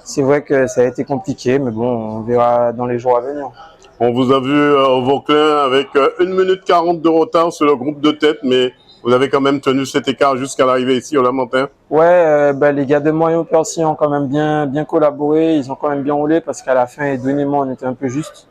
c'est vrai que ça a été compliqué, mais bon, on verra dans les jours à venir. On vous a vu au Vauclin avec 1 minute 40 de retard sur le groupe de tête, mais vous avez quand même tenu cet écart jusqu'à l'arrivée ici au Lamentin. Ouais, les gars de Moyen Percy ont quand même bien collaboré, ils ont quand même bien roulé parce qu'à la fin, Edwin et moi, on était un peu juste.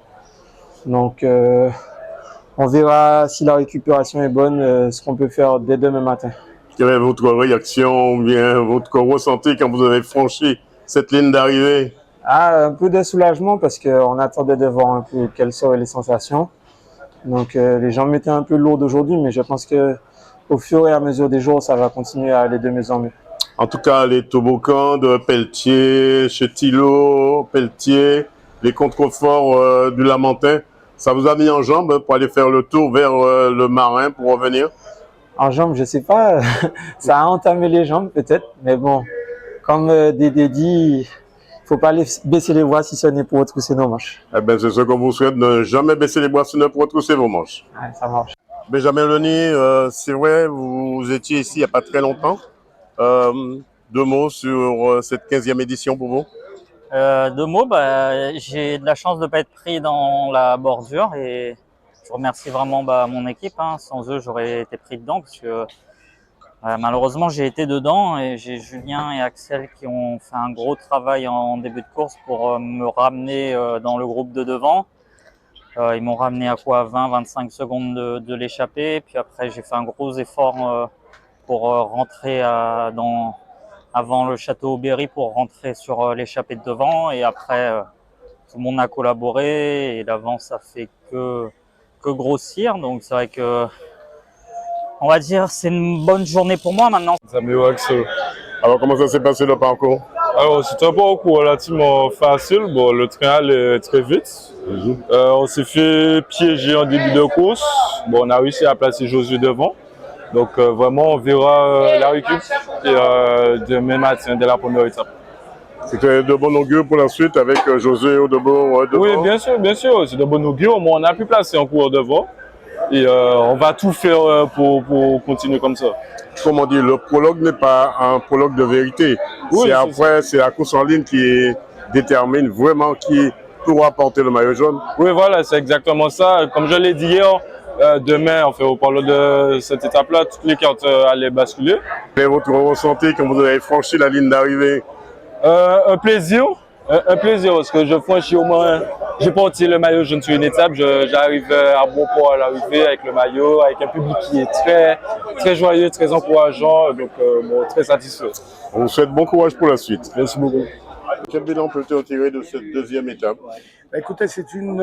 Donc, on verra si la récupération est bonne, ce qu'on peut faire dès demain matin. Quelle est votre réaction ou bien votre ressenti quand vous avez franchi cette ligne d'arrivée? Un peu de soulagement parce qu'on attendait de voir un peu quelles seraient les sensations. Donc les gens m'étaient un peu lourds aujourd'hui, mais je pense que au fur et à mesure des jours, ça va continuer à aller de mieux en mieux. En tout cas, les toboggans de Pelletier, chez Thilo, Pelletier, les contreforts du Lamentin, ça vous a mis en jambe pour aller faire le tour vers le Marin pour revenir? En jambes, je sais pas. Ça a entamé les jambes peut-être, mais bon, comme Dédé dit, il faut pas baisser les bras si ce n'est pour retrousser nos manches. Eh ben, c'est ce qu'on vous souhaite, ne jamais baisser les bras si ce n'est pour retrousser vos manches. Ouais, ça marche. Benjamin Leni, c'est vrai, vous étiez ici il n'y a pas très longtemps. 2 mots sur cette 15e édition pour vous? 2 mots, j'ai de la chance de ne pas être pris dans la bordure et je remercie vraiment mon équipe. Sans eux, j'aurais été pris dedans parce que malheureusement, j'ai été dedans et j'ai Julien et Axel qui ont fait un gros travail en début de course pour me ramener dans le groupe de devant. Ils m'ont ramené à 20-25 secondes de l'échappée. Puis après, j'ai fait un gros effort pour rentrer avant le château Aubéry pour rentrer sur l'échappée de devant. Et après, tout le monde a collaboré et l'avant, ça fait que grossir. Donc c'est vrai que, on va dire, c'est une bonne journée pour moi maintenant. Alors comment ça s'est passé le parcours? Alors c'était un parcours relativement facile. Bon, le train allait très vite. On s'est fait piéger en début de course. Bon, on a réussi à placer Josué devant. Donc vraiment, on verra la récup demain matin dès la première étape. C'était de bon augure pour la suite avec Josué Audebourg devant? Oui, bien sûr, c'est de bon augure. On a pu placer un coureur devant. Et on va tout faire pour continuer comme ça. Comme on dit, le prologue n'est pas un prologue de vérité. Oui, c'est la course en ligne qui détermine vraiment qui pourra porter le maillot jaune. Oui, voilà, c'est exactement ça. Comme je l'ai dit hier, demain, enfin, au parlant de cette étape-là, toutes les cartes allaient basculer. Quel est votre ressenti quand vous avez franchi la ligne d'arrivée? Un plaisir. Un plaisir parce que je franchis au moins, j'ai porté le maillot jaune sur une étape, j'arrive à bon port à l'arrivée avec le maillot, avec un public qui est très joyeux, très encourageant, donc bon, très satisfait. On vous souhaite bon courage pour la suite. Merci beaucoup. Quel bilan peut-on tirer de cette deuxième étape? Écoutez, c'est une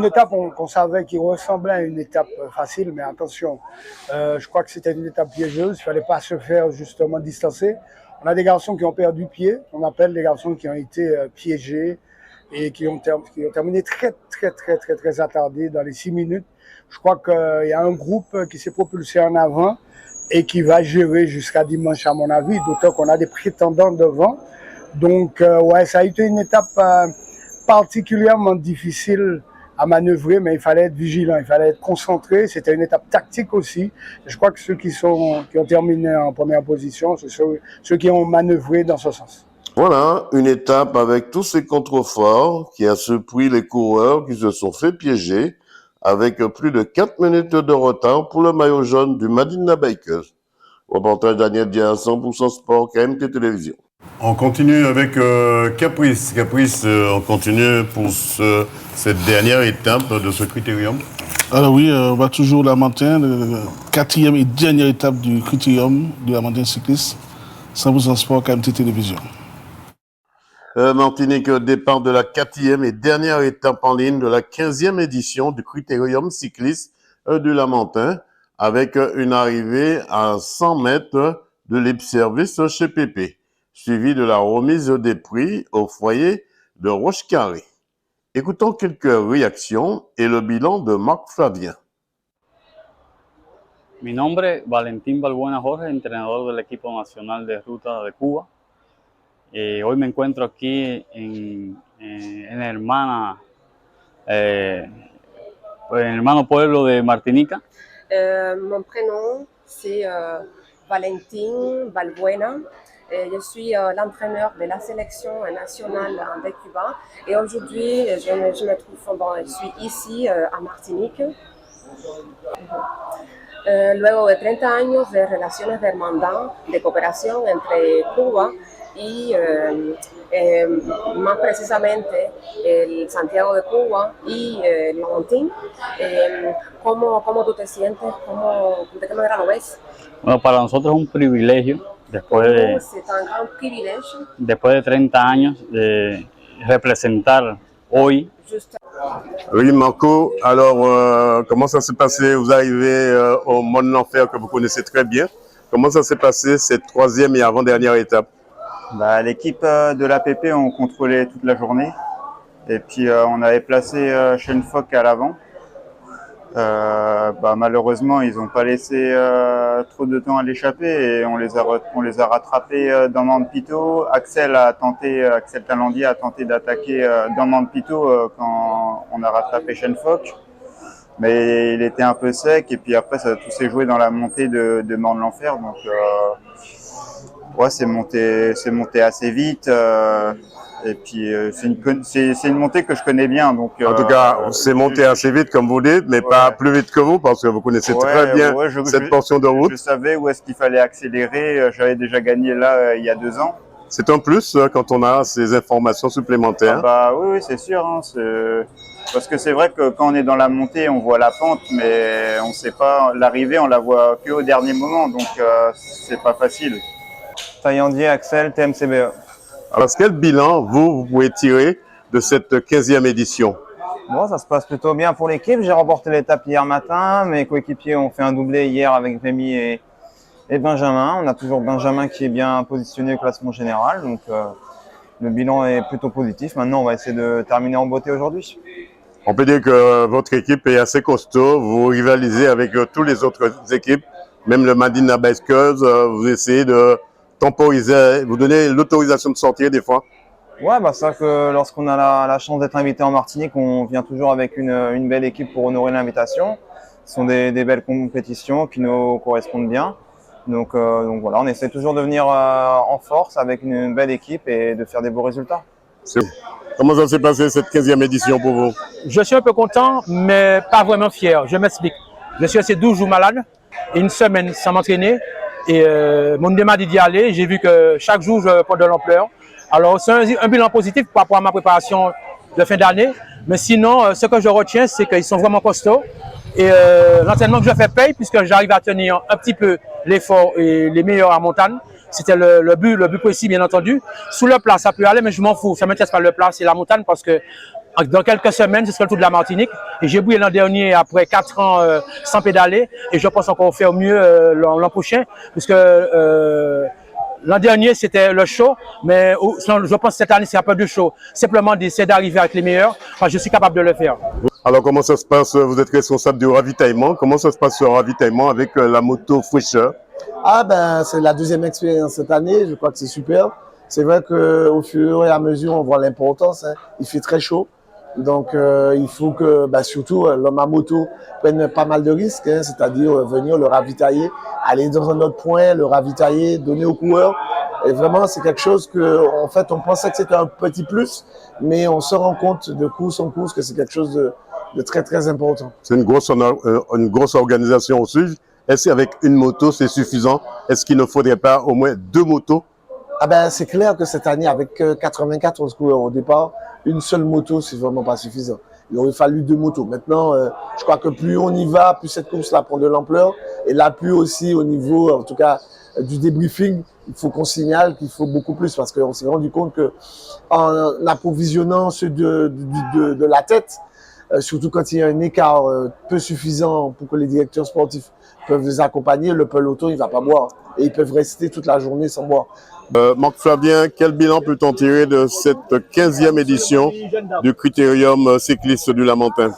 étape qu'on savait qui ressemblait à une étape facile, mais attention, je crois que c'était une étape piégeuse, il ne fallait pas se faire justement distancer. On a des garçons qui ont perdu pied, on appelle des garçons qui ont été piégés et qui ont terminé très attardés dans les 6 minutes. Je crois qu'il y a un groupe qui s'est propulsé en avant et qui va gérer jusqu'à dimanche à mon avis, d'autant qu'on a des prétendants devant. Donc ouais, ça a été une étape particulièrement difficile à manœuvrer, mais il fallait être vigilant, il fallait être concentré. C'était une étape tactique aussi. Je crois que ceux qui ont terminé en première position, c'est ceux qui ont manœuvré dans ce sens. Voilà, une étape avec tous ces contreforts qui a surpris les coureurs qui se sont fait piéger avec plus de 4 minutes de retard pour le maillot jaune du Madina Bikers. Reportage Daniel Dia, 100% Sport, KMT Télévision. On continue avec Caprice. Caprice, on continue pour cette dernière étape de ce critérium. Alors oui, on va toujours la maintenir, la 4e et dernière étape du critérium de la montagne cycliste, 100% Sport, KMT Télévision. Martinique, départ de la 4e et dernière étape en ligne de la 15e édition du critérium cycliste du Lamentin, avec une arrivée à 100 mètres de l'Ip-Service chez Pépé, suivi de la remise des prix au foyer de Rochecarré. Écoutons quelques réactions et le bilan de Marc Flavien. Mi nombre es Valentín Balbuena Jorge, entrenador del equipo nacional de ruta de Cuba. Hoy me encuentro aquí en el hermano pueblo de Martinica. Mon prénom, c'est Valentín Balbuena. Je suis l'entraîneur de la sélection nationale de Cuba. Et aujourd'hui, je me trouve, je suis ici à Martinique. Luego de 30 años de relaciones de hermandad, de cooperación entre Cuba y más precisamente el Santiago de Cuba y el Lamentín. ¿Cómo tú te sientes? ¿De qué manera lo ves? Bueno, para nosotros es un privilegio, después de 30 años, de representar hoy. Oui, Marco, alors comment ça s'est passé? Vous arrivez au Mont de l'Enfer que vous connaissez très bien. Comment ça s'est passé cette 3e et avant-dernière étape? L'équipe de l'APP ont contrôlé toute la journée et puis on avait placé Shenfock à l'avant. Malheureusement, ils n'ont pas laissé trop de temps à l'échapper et on les a rattrapés dans Mampito. Axel Talandier a tenté d'attaquer dans Mampito quand on a rattrapé Shenfock. Mais il était un peu sec et puis après tout s'est joué dans la montée de Mont de l'Enfer. Donc ouais, c'est monté assez vite. Et puis c'est une montée que je connais bien. Donc, en tout cas, c'est monté assez vite comme vous dites, mais pas plus vite que vous parce que vous connaissez très bien cette portion de route. Je savais où est-ce qu'il fallait accélérer. J'avais déjà gagné là il y a 2 ans. C'est un plus quand on a ces informations supplémentaires. Oui, c'est sûr. Hein, parce que c'est vrai que quand on est dans la montée, on voit la pente, mais on ne sait pas l'arrivée, on la voit qu'au dernier moment, donc c'est pas facile. Taillandier, Axel, TMCBE. Alors, quel bilan vous pouvez tirer de cette 15e édition? Bon, ça se passe plutôt bien pour l'équipe. J'ai remporté l'étape hier matin. Mes coéquipiers ont fait un doublé hier avec Rémi et Benjamin. On a toujours Benjamin qui est bien positionné au classement général. Donc, le bilan est plutôt positif. Maintenant, on va essayer de terminer en beauté aujourd'hui. On peut dire que votre équipe est assez costaud. Vous rivalisez avec toutes les autres équipes. Même le Madina Bikers, vous essayez de temporiser, vous donnez l'autorisation de sortir des fois? Ouais, c'est vrai que lorsqu'on a la chance d'être invité en Martinique, on vient toujours avec une belle équipe pour honorer l'invitation. Ce sont des belles compétitions qui nous correspondent bien. Donc voilà, on essaie toujours de venir en force avec une belle équipe et de faire des beaux résultats. Comment ça s'est passé cette 15e édition pour vous? Je suis un peu content, mais pas vraiment fier. Je m'explique. Je suis resté 12 jours malade, et une semaine sans m'entraîner. Et mon m'a dit d'y aller. J'ai vu que chaque jour, je prends de l'ampleur. Alors, c'est un bilan positif par rapport à ma préparation de fin d'année. Mais sinon, ce que je retiens, c'est qu'ils sont vraiment costauds. Et l'entraînement que je fais paye, puisque j'arrive à tenir un petit peu l'effort et les meilleurs en montagne. C'était le but précis, bien entendu. Sous le plat, ça peut aller, mais je m'en fous. Ça ne m'intéresse pas le plat, c'est la montagne, parce que dans quelques semaines, ce sera le tour de la Martinique. Et j'ai bouillé l'an dernier après 4 ans sans pédaler. Et je pense encore faire mieux l'an prochain, puisque l'an dernier, c'était le show. Mais je pense que cette année, c'est un peu de show. Simplement d'essayer d'arriver avec les meilleurs. Enfin, je suis capable de le faire. Alors, comment ça se passe? Vous êtes responsable du ravitaillement. Comment ça se passe ce ravitaillement avec la moto fraîcheur? Ah ben, c'est la deuxième expérience cette année. Je crois que c'est super. C'est vrai qu'au fur et à mesure, on voit l'importance. Hein. Il fait très chaud. Donc, il faut que, surtout, l'homme à moto prenne pas mal de risques, hein, c'est-à-dire venir le ravitailler, aller dans un autre point, le ravitailler, donner au coureur. Et vraiment, c'est quelque chose que, en fait, on pensait que c'était un petit plus, mais on se rend compte de course en course que c'est quelque chose de très, très important. C'est une grosse organisation aussi. Est-ce qu'avec une moto, c'est suffisant? Est-ce qu'il ne faudrait pas au moins 2 motos? Ah ben, c'est clair que cette année, avec 94 coureurs au départ, une seule moto, c'est vraiment pas suffisant. Il aurait fallu 2 motos. Maintenant, je crois que plus on y va, plus cette course-là prend de l'ampleur. Et là, plus aussi au niveau, en tout cas, du débriefing, il faut qu'on signale qu'il faut beaucoup plus, parce qu'on s'est rendu compte que en approvisionnant ceux de la tête, surtout quand il y a un écart peu suffisant pour que les directeurs sportifs peuvent les accompagner, le peloton, il va pas boire. Et ils peuvent rester toute la journée sans boire. Marc Fabien, quel bilan peut-on tirer de cette 15e édition du Critérium cycliste du Lamentin?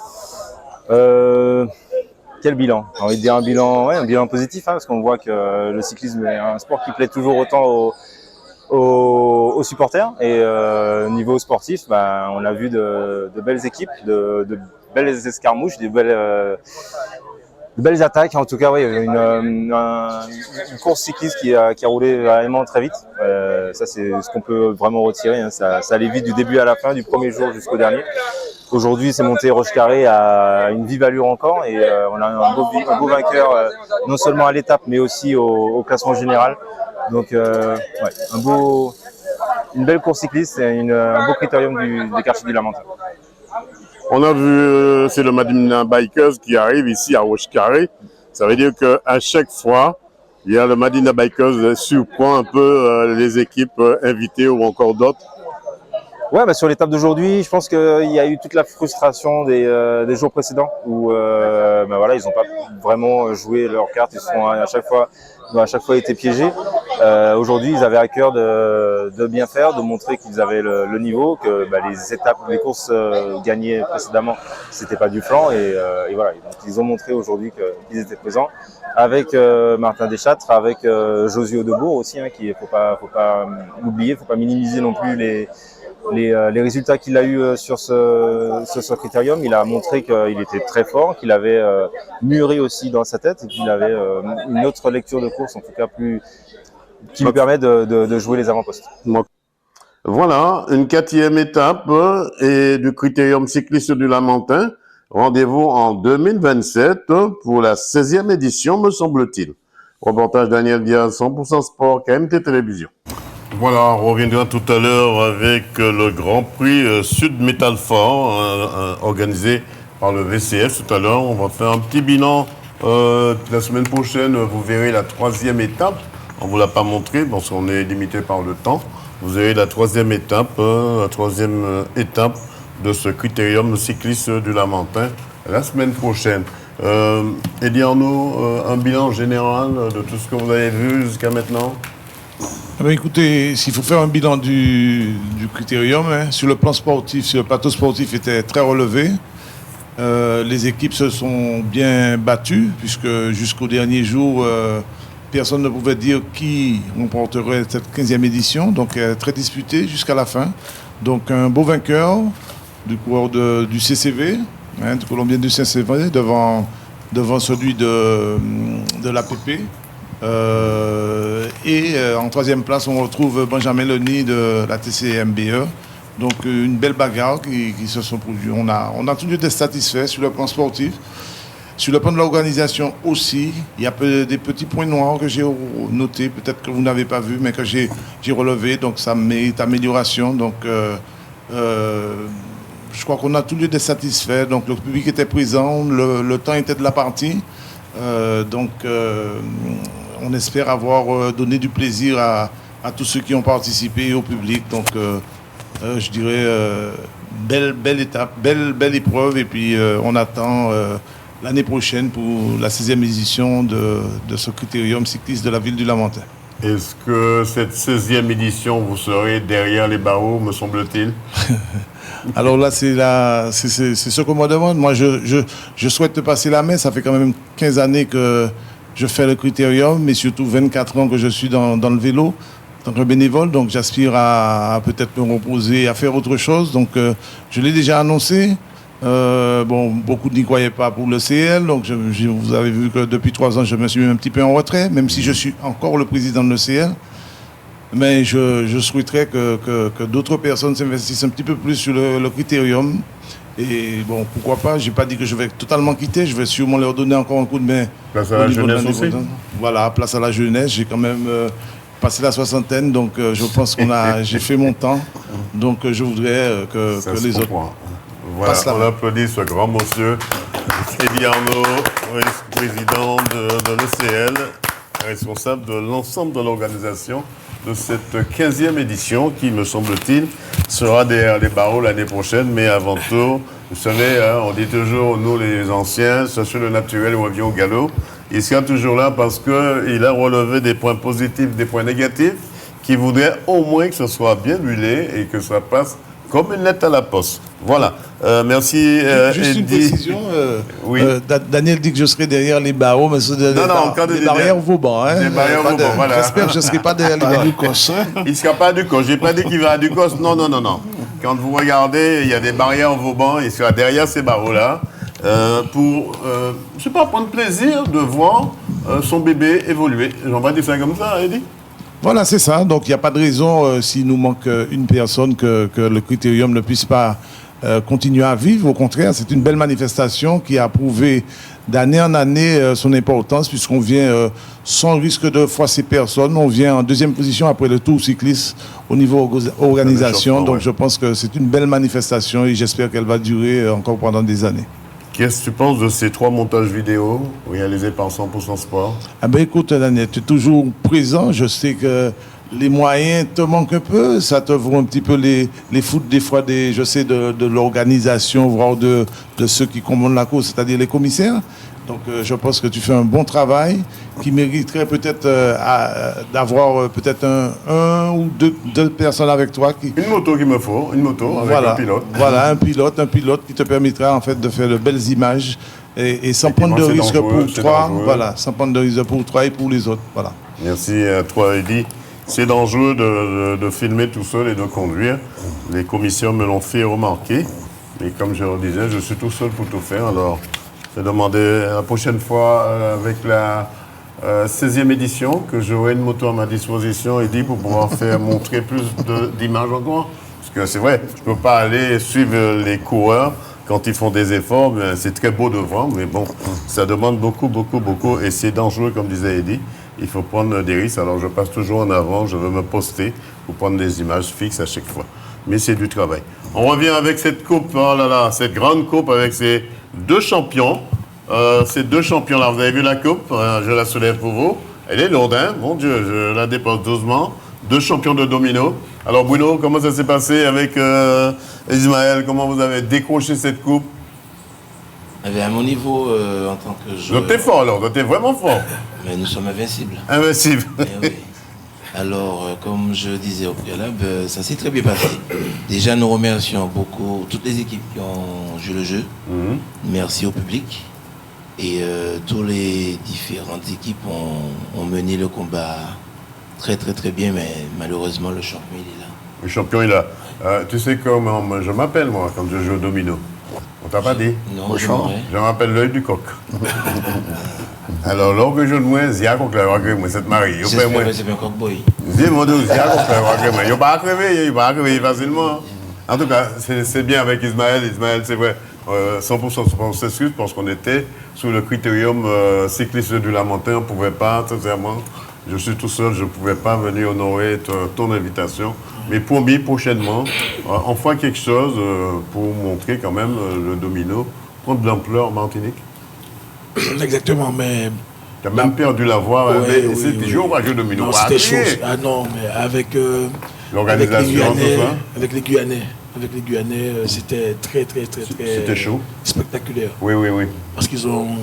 Quel bilan? J'ai envie de dire un bilan positif, hein, parce qu'on voit que le cyclisme est un sport qui plaît toujours autant aux supporters. Et niveau sportif, on a vu de belles équipes, de belles escarmouches, de belles attaques. En tout cas, oui, une course cycliste qui a roulé vraiment très vite. Ça, c'est ce qu'on peut vraiment retirer. Hein. Ça allait vite du début à la fin, du premier jour jusqu'au dernier. Aujourd'hui, c'est monté Roche-Carré à une vive allure encore. Et on a un beau vainqueur, non seulement à l'étape, mais aussi au classement général. Donc, une belle course cycliste et un beau critérium des quartiers du Lamentin. On a vu, c'est le Madina Bikers qui arrive ici à Roche-Carré. Ça veut dire qu'à chaque fois, il y a le Madina Bikers surprend un peu les équipes invitées ou encore d'autres. Ouais, sur l'étape d'aujourd'hui, je pense qu'il y a eu toute la frustration des jours précédents où ils n'ont pas vraiment joué leurs cartes. Ils sont à chaque fois été piégés. Aujourd'hui, ils avaient à cœur de bien faire, de montrer qu'ils avaient le niveau, que les courses gagnées précédemment, c'était pas du flanc. Et voilà, donc, ils ont montré aujourd'hui qu'ils étaient présents. Avec Martin Deschâtres, avec Josué Audebourg aussi, hein, faut pas l'oublier, faut pas minimiser non plus les résultats qu'il a eu sur ce critérium. Il a montré qu'il était très fort, qu'il avait mûri aussi dans sa tête et qu'il avait une autre lecture de course, en tout cas qui lui permet de jouer les avant-postes. Voilà, une 4e étape et du Critérium cycliste du Lamentin. Rendez-vous en 2027 pour la 16e édition, me semble-t-il. Reportage Daniel Diaz, 100% Sport, KMT Télévision. Voilà, on reviendra tout à l'heure avec le Grand Prix Sud Métal Fort, organisé par le VCF. Tout à l'heure, on va faire un petit bilan. La semaine prochaine, vous verrez la 3e étape. On ne vous l'a pas montré parce qu'on est limité par le temps. Vous verrez la 3e étape de ce critérium cycliste du Lamentin la semaine prochaine. Eddie Arnaud, un bilan général de tout ce que vous avez vu jusqu'à maintenant? Écoutez, s'il faut faire un bilan du critérium, hein, sur le plan sportif, sur le plateau sportif était très relevé. Les équipes se sont bien battues, puisque jusqu'au dernier jour, personne ne pouvait dire qui remporterait cette 15e édition. Donc, très disputé jusqu'à la fin. Donc, un beau vainqueur du coureur du CCV, hein, du Colombien du CCV, devant celui de l'APP. Et en 3e place, on retrouve Benjamin Leni de la TCMBE. Donc une belle bagarre qui se sont produites. On a tous été satisfaits sur le plan sportif. Sur le plan de l'organisation aussi, il y a des petits points noirs que j'ai notés, peut-être que vous n'avez pas vu, mais que j'ai relevés, donc ça mérite amélioration. Donc je crois qu'on a tous lieu d'être satisfaits. Donc le public était présent, le temps était de la partie. On espère avoir donné du plaisir à tous ceux qui ont participé et au public. Donc je dirais belle étape, belle épreuve, et puis on attend l'année prochaine pour la 16e édition de ce critérium cycliste de la ville du Lamentin. Est-ce que cette 16e édition, vous serez derrière les barreaux, me semble-t-il? Alors là, c'est ce qu'on me demande. Moi, je souhaite te passer la main. Ça fait quand même 15 années que je fais le critérium, mais surtout 24 ans que je suis dans le vélo, en tant que bénévole. Donc j'aspire à peut-être me reposer, à faire autre chose. Donc je l'ai déjà annoncé. Beaucoup n'y croyaient pas pour le CL, donc vous avez vu que depuis 3 ans, je me suis mis un petit peu en retrait, même si je suis encore le président de l'ECL. Mais je souhaiterais que d'autres personnes s'investissent un petit peu plus sur le critérium. Et bon, pourquoi pas, j'ai pas dit que je vais totalement quitter, je vais sûrement leur donner encore un coup de main. Place à la jeunesse aussi. Voilà, place à la jeunesse, j'ai quand même passé la soixantaine, donc je pense j'ai fait mon temps. Donc je voudrais que les autres... Voilà, on applaudit ce grand monsieur, Eddie Arnaud, président de l'ECL, responsable de l'ensemble de l'organisation de cette 15e édition qui, me semble-t-il, sera derrière les barreaux l'année prochaine. Mais avant tout, vous savez, on dit toujours, nous les anciens, cherchez le naturel ou revient au galop. Il sera toujours là parce qu'il a relevé des points positifs, des points négatifs, qui voudraient au moins que ce soit bien huilé et que ça passe comme une lettre à la poste. Voilà. Merci. Juste une précision. Oui. Daniel dit que je serai derrière les barreaux, mais c'est des barrières Vauban. Hein. Des barrières Vauban, voilà. J'espère que je ne serai pas derrière les barreaux. Il ne sera pas à Ducos. Je n'ai pas dit qu'il va à Ducos. Non. Quand vous regardez, il y a des barrières Vauban. Il sera derrière ces barreaux-là pour, je ne sais pas, prendre plaisir de voir son bébé évoluer. On va dire ça comme ça, Eddie. Voilà, c'est ça. Donc, il n'y a pas de raison, s'il nous manque une personne, que le critérium ne puisse pas continuer à vivre. Au contraire, c'est une belle manifestation qui a prouvé d'année en année son importance, puisqu'on vient sans risque de froisser personne. On vient en 2e position après le tour cycliste au niveau organisation. Donc, je pense que c'est une belle manifestation et j'espère qu'elle va durer encore pendant des années. Qu'est-ce que tu penses de ces 3 montages vidéo réalisés par 100% Sport? Écoute, Daniel, tu es toujours présent. Je sais que les moyens te manquent un peu. Ça te vaut un petit peu les foutes des fois, de l'organisation, voire de ceux qui commandent la course, c'est-à-dire les commissaires. Donc je pense que tu fais un bon travail qui mériterait peut-être d'avoir peut-être un ou deux personnes avec toi. Une moto qu'il me faut, une moto avec un pilote. Voilà, un pilote qui te permettra en fait de faire de belles images et sans prendre de risque pour toi. Voilà, sans prendre de risque pour toi et pour les autres. Voilà. Merci à toi, Eddie. C'est dangereux de filmer tout seul et de conduire. Les commissions me l'ont fait remarquer. Et comme je le disais, je suis tout seul pour tout faire. Alors, je vais demander la prochaine fois, avec la 16e édition, que j'aurai une moto à ma disposition, Eddie, pour pouvoir montrer plus d'images encore. Parce que c'est vrai, je ne peux pas aller suivre les coureurs quand ils font des efforts. C'est très beau de voir, mais bon, ça demande beaucoup. Et c'est dangereux, comme disait Eddie. Il faut prendre des risques. Alors, je passe toujours en avant, je veux me poster pour prendre des images fixes à chaque fois. Mais c'est du travail. On revient avec cette coupe, cette grande coupe avec ces 2 champions. Ces 2 champions-là, vous avez vu la coupe? Je la soulève pour vous. Elle est lourde, hein? Mon Dieu, je la dépose doucement. 2 champions de domino. Alors, Bruno, comment ça s'est passé avec Ismaël? Comment vous avez décroché cette coupe? À mon niveau, en tant que joueur... Donc t'es fort alors, t'es vraiment fort. Mais nous sommes invincibles. Invincibles. Oui. Alors, comme je disais au préalable, ça s'est très bien passé. Déjà, nous remercions beaucoup toutes les équipes qui ont joué le jeu. Merci au public. Et toutes les différentes équipes ont mené le combat très bien, mais malheureusement, le champion, il est là. Le champion, il est là. Tu sais comment je m'appelle, moi, quand je joue au domino? On t'a pas dit? Non, je m'appelle l'œil du coq. Alors, lors que je ne moi, Zia qu'on claire avec moi, cette mariée. C'est bien coq boy. Dis-moi, Zia qu'on claire avec moi. Il va pas crever facilement. En tout cas, c'est bien avec Ismaël. Ismaël, c'est vrai, 100% on s'excuse parce qu'on était sous le critérium cycliste du Lamentin. On ne pouvait pas, sincèrement, je suis tout seul, je ne pouvais pas venir honorer ton invitation. Mais promis, prochainement, on fera quelque chose pour montrer quand même le domino prend de l'ampleur en Martinique. Exactement, mais... Tu as même perdu la voix, mais c'était chaud ou jeu domino? Non, c'était chaud. Ah non, mais avec l'organisation, tout ça. Avec les Guyanais, c'était très c'était chaud, spectaculaire. Oui. Parce qu'ils ont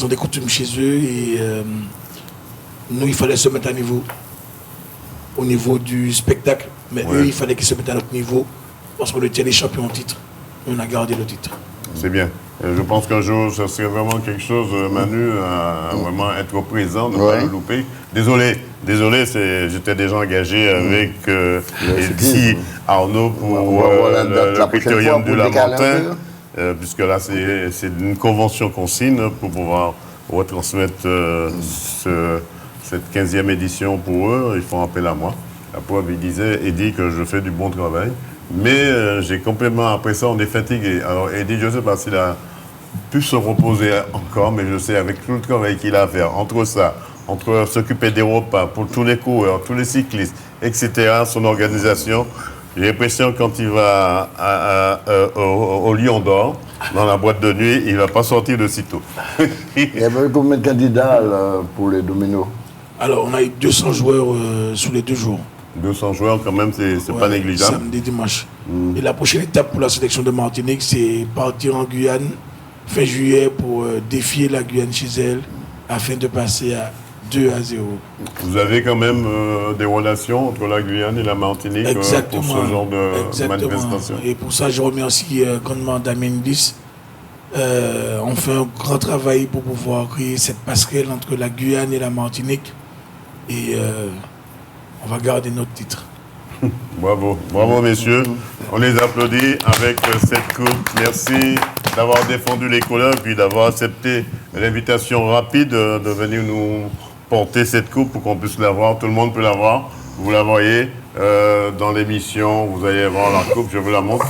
des coutumes chez eux et nous, il fallait se mettre à niveau au niveau du spectacle, mais eux, il fallait qu'ils se mettent à notre niveau parce qu'on était les champions en titre. On a gardé le titre. C'est bien. Je pense qu'un jour, ça serait vraiment quelque chose, Manu, à vraiment être présent, ne pas le louper. Désolé, j'étais déjà engagé avec Eddie Arnaud pour le critérium du Lamentin, puisque là, c'est une convention qu'on signe pour pouvoir retransmettre cette 15e édition pour eux. Ils font appel à moi. La preuve, il dit que je fais du bon travail. Mais j'ai complètement, après ça, on est fatigué. Alors, Eddie, je ne sais pas s'il a pu se reposer encore, mais je sais, avec tout le travail qu'il a à faire, entre s'occuper des repas pour tous les coureurs, tous les cyclistes, etc., son organisation, j'ai l'impression que quand il va au Lion d'Or, dans la boîte de nuit, il ne va pas sortir de sitôt. Il y avait combien de candidats pour les dominos? Alors, on a eu 200 joueurs sous les 2 jours. 200 joueurs, quand même, c'est pas négligeable. Samedi, dimanche. Et la prochaine étape pour la sélection de Martinique, c'est partir en Guyane fin juillet pour défier la Guyane chez elle afin de passer à 2-0. Vous avez quand même des relations entre la Guyane et la Martinique pour ce genre de manifestation. Et pour ça, je remercie grandement Damien Bis. On fait un grand travail pour pouvoir créer cette passerelle entre la Guyane et la Martinique. Et on va garder notre titre. Bravo messieurs. On les applaudit avec cette coupe. Merci d'avoir défendu les couleurs et puis d'avoir accepté l'invitation rapide de venir nous porter cette coupe pour qu'on puisse la voir. Tout le monde peut la voir. Vous la voyez dans l'émission. Vous allez voir la coupe, je vous la montre.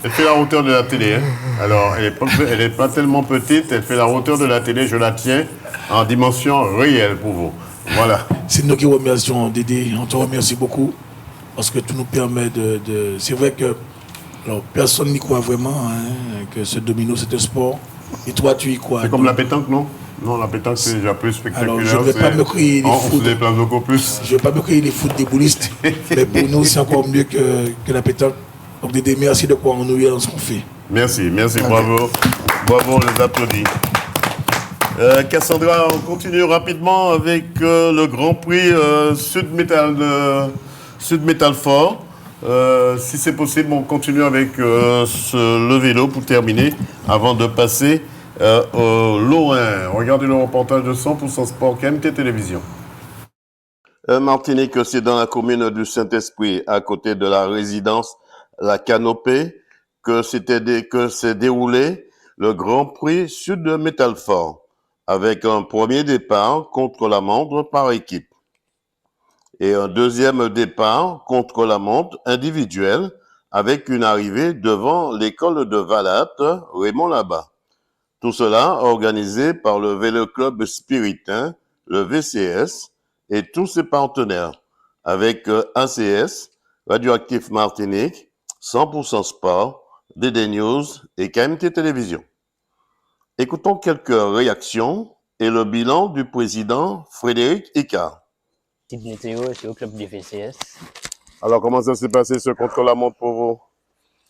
Elle fait la hauteur de la télé. Hein. Alors, elle n'est pas tellement petite. Elle fait la hauteur de la télé. Je la tiens en dimension réelle pour vous. Voilà. C'est nous qui remercions, Dédé. On te remercie beaucoup parce que tu nous permets de... C'est vrai que personne n'y croit vraiment que ce domino, c'est un sport. Et toi, tu y crois. C'est comme la pétanque, non? Non, la pétanque, c'est déjà plus spectaculaire. Alors, je ne vais pas me créer les foot. On se déplace beaucoup plus. Je ne vais pas me créer les foot des boulistes. Mais pour nous, c'est encore mieux que la pétanque. Donc, Dédé, merci de croire en nous et dans ce qu'on fait. Merci, bravo. Bravo, on les applaudit. Cassandra, on continue rapidement avec le Grand Prix Sud Métal Fort. Si c'est possible, on continue avec le vélo pour terminer, avant de passer au Lorrain. Regardez le reportage de 100% Sport, KMT Télévision. Martinique, c'est dans la commune du Saint-Esprit, à côté de la résidence La Canopée, que s'est déroulé le Grand Prix Sud Métal Fort, avec un premier départ contre-la-montre par équipe et un deuxième départ contre-la-montre individuel avec une arrivée devant l'école de Valatte, Raymond Labat. Tout cela organisé par le Vélo Club Spiritain, le VCS, et tous ses partenaires, avec ACS, Radioactif Martinique, 100% Sport, DD News et KMT Télévision. Écoutons quelques réactions et le bilan du président Frédéric Icard. Petite météo, c'est au club du VCS. Alors, comment ça s'est passé ce contre-la-montre pour vous?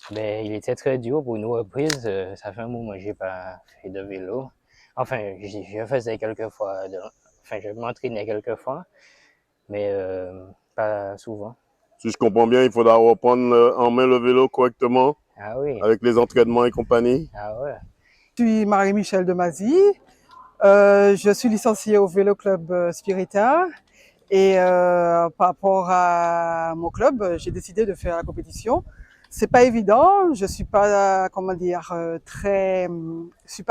Ben, il était très dur pour une reprise. Ça fait un moment que je n'ai pas fait de vélo. Enfin, je faisais quelques fois. Je m'entraînais quelques fois, mais pas souvent. Si je comprends bien, il faudra reprendre en main le vélo correctement. Ah oui. Avec les entraînements et compagnie. Ah ouais. Je suis Marie-Michel de Mazy. Je suis licenciée au Vélo Club Spiritain. Et par rapport à mon club, j'ai décidé de faire la compétition. c'est pas évident. Je suis pas, comment dire, je suis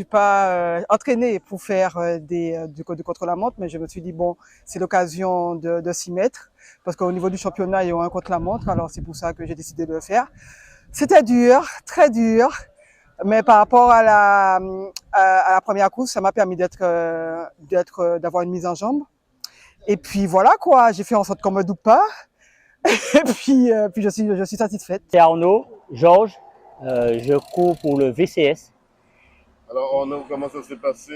pas entraînée pour faire du contre-la-montre, mais je me suis dit bon, c'est l'occasion de s'y mettre parce qu'au niveau du championnat, il y a un contre-la-montre, alors c'est pour ça que j'ai décidé de le faire. C'était dur, très dur, mais par rapport à la première course, ça m'a permis d'avoir une mise en jambe. Et puis voilà quoi, j'ai fait en sorte qu'on me double pas. Et puis je suis satisfaite. C'est Arnaud, Georges, je cours pour le VCS. Alors Arnaud, comment ça s'est passé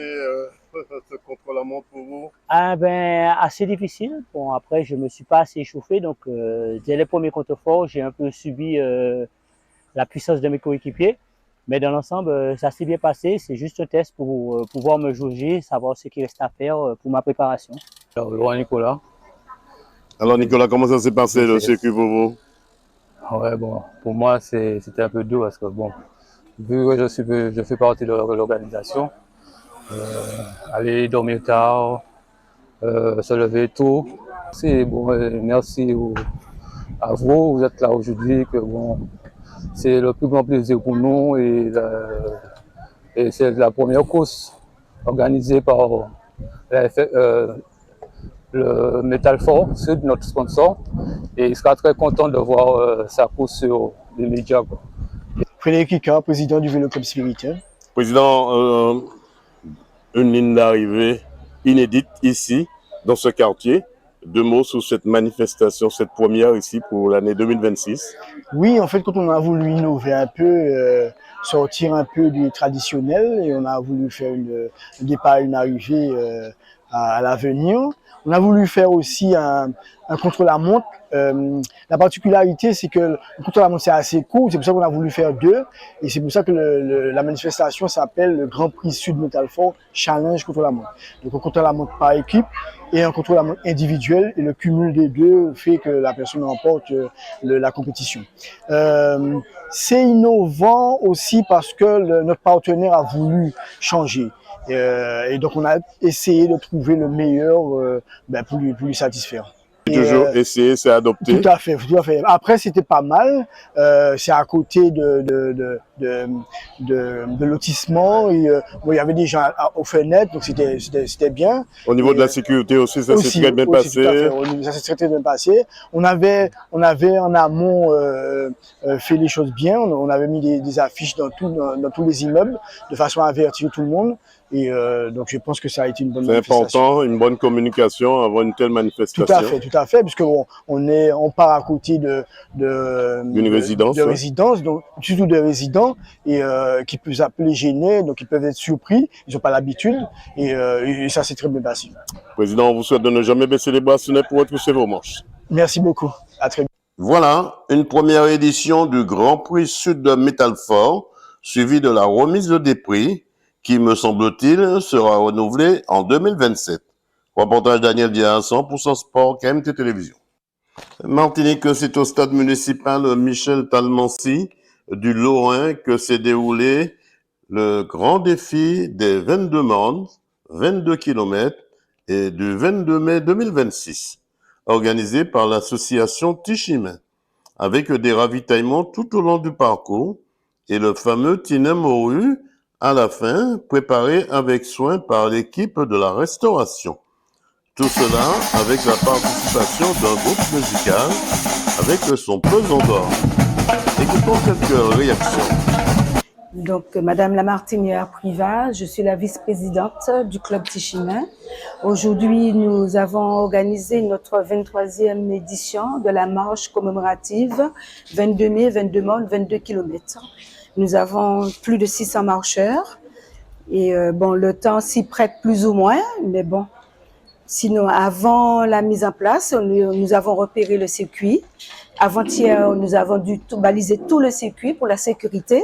ce contre-la-montre pour vous? Ah ben assez difficile. Bon après je me suis pas assez échauffé, donc dès les premiers contreforts j'ai un peu subi la puissance de mes coéquipiers. Mais dans l'ensemble ça s'est bien passé. C'est juste un test pour pouvoir me jauger, savoir ce qu'il reste à faire pour ma préparation. Alors Laurent Nicolas. Alors Nicolas, comment ça s'est passé le circuit pour vous? Ouais, bon, pour moi c'était un peu dur parce que bon, vu que je fais partie de l'organisation, aller dormir tard, se lever tôt. Bon, merci à vous, vous êtes là aujourd'hui, que bon, c'est le plus grand plaisir pour nous et c'est la première course organisée par le Metal Fort, c'est notre sponsor, et il sera très content de voir sa course sur les médias. Frédéric Ricard, président du Vélo Club Spirituel. Président, une ligne d'arrivée inédite ici, dans ce quartier. 2 mots sur cette manifestation, cette première ici pour l'année 2026. Oui, en fait, quand on a voulu innover un peu, sortir un peu du traditionnel, et on a voulu faire un départ et une arrivée à l'avenir. On a voulu faire aussi un contre-la-montre. La particularité, c'est que le contre-la-montre, c'est assez court. C'est pour ça qu'on a voulu faire 2. Et c'est pour ça que la manifestation s'appelle le Grand Prix Sud Metal Fort Challenge contre-la-montre. Donc, un contre-la-montre par équipe et un contre-la-montre individuel. Et le cumul des deux fait que la personne remporte la compétition. C'est innovant aussi parce que notre partenaire a voulu changer. Et donc on a essayé de trouver le meilleur pour lui satisfaire. Toujours essayer, c'est adopter. Tout à fait, tout à fait. Après c'était pas mal, c'est à côté de lotissement. Et, bon, il y avait des gens aux fenêtres, donc c'était bien. Au niveau de la sécurité aussi, ça s'est très bien passé. Tout à fait, ça s'est très bien passé. On avait en amont fait les choses bien. On avait mis des affiches dans tous les immeubles de façon à avertir tout le monde. Et donc je pense que ça a été une bonne manifestation. C'est important, une bonne communication avant une telle manifestation. Tout à fait, puisque on part à côté d'une résidence, donc surtout des résidents et qui peuvent s'appeler gênés, donc ils peuvent être surpris, ils n'ont pas l'habitude et ça c'est très bien passé. Président, on vous souhaite de ne jamais baisser les bras, ce n'est pour retrousser vos manches. Merci beaucoup, à très bientôt. Voilà, une première édition du Grand Prix Sud de Metal Fort, suivie de la remise des prix, qui, me semble-t-il, sera renouvelé en 2027. Reportage Daniel Dia, 100% Sport, KMT Télévision. Martinique, c'est au stade municipal Michel Talmancy du Lorrain que s'est déroulé le grand défi des 22 mondes, 22 km et du 22 mai 2026, organisé par l'association Tichimin, avec des ravitaillements tout au long du parcours et le fameux Tinem Moru à la fin, préparé avec soin par l'équipe de la restauration. Tout cela avec la participation d'un groupe musical avec son pesant d'or. Écoutons quelques réactions. Donc, Madame Lamartinière Privat, je suis la vice-présidente du club Tichimin. Aujourd'hui, nous avons organisé notre 23e édition de la marche commémorative 22 mai, 22 mondes, 22 km. Nous avons plus de 600 marcheurs et bon, le temps s'y prête plus ou moins, mais bon. Sinon, avant la mise en place, nous avons repéré le circuit. Avant-hier, nous avons dû baliser tout le circuit pour la sécurité.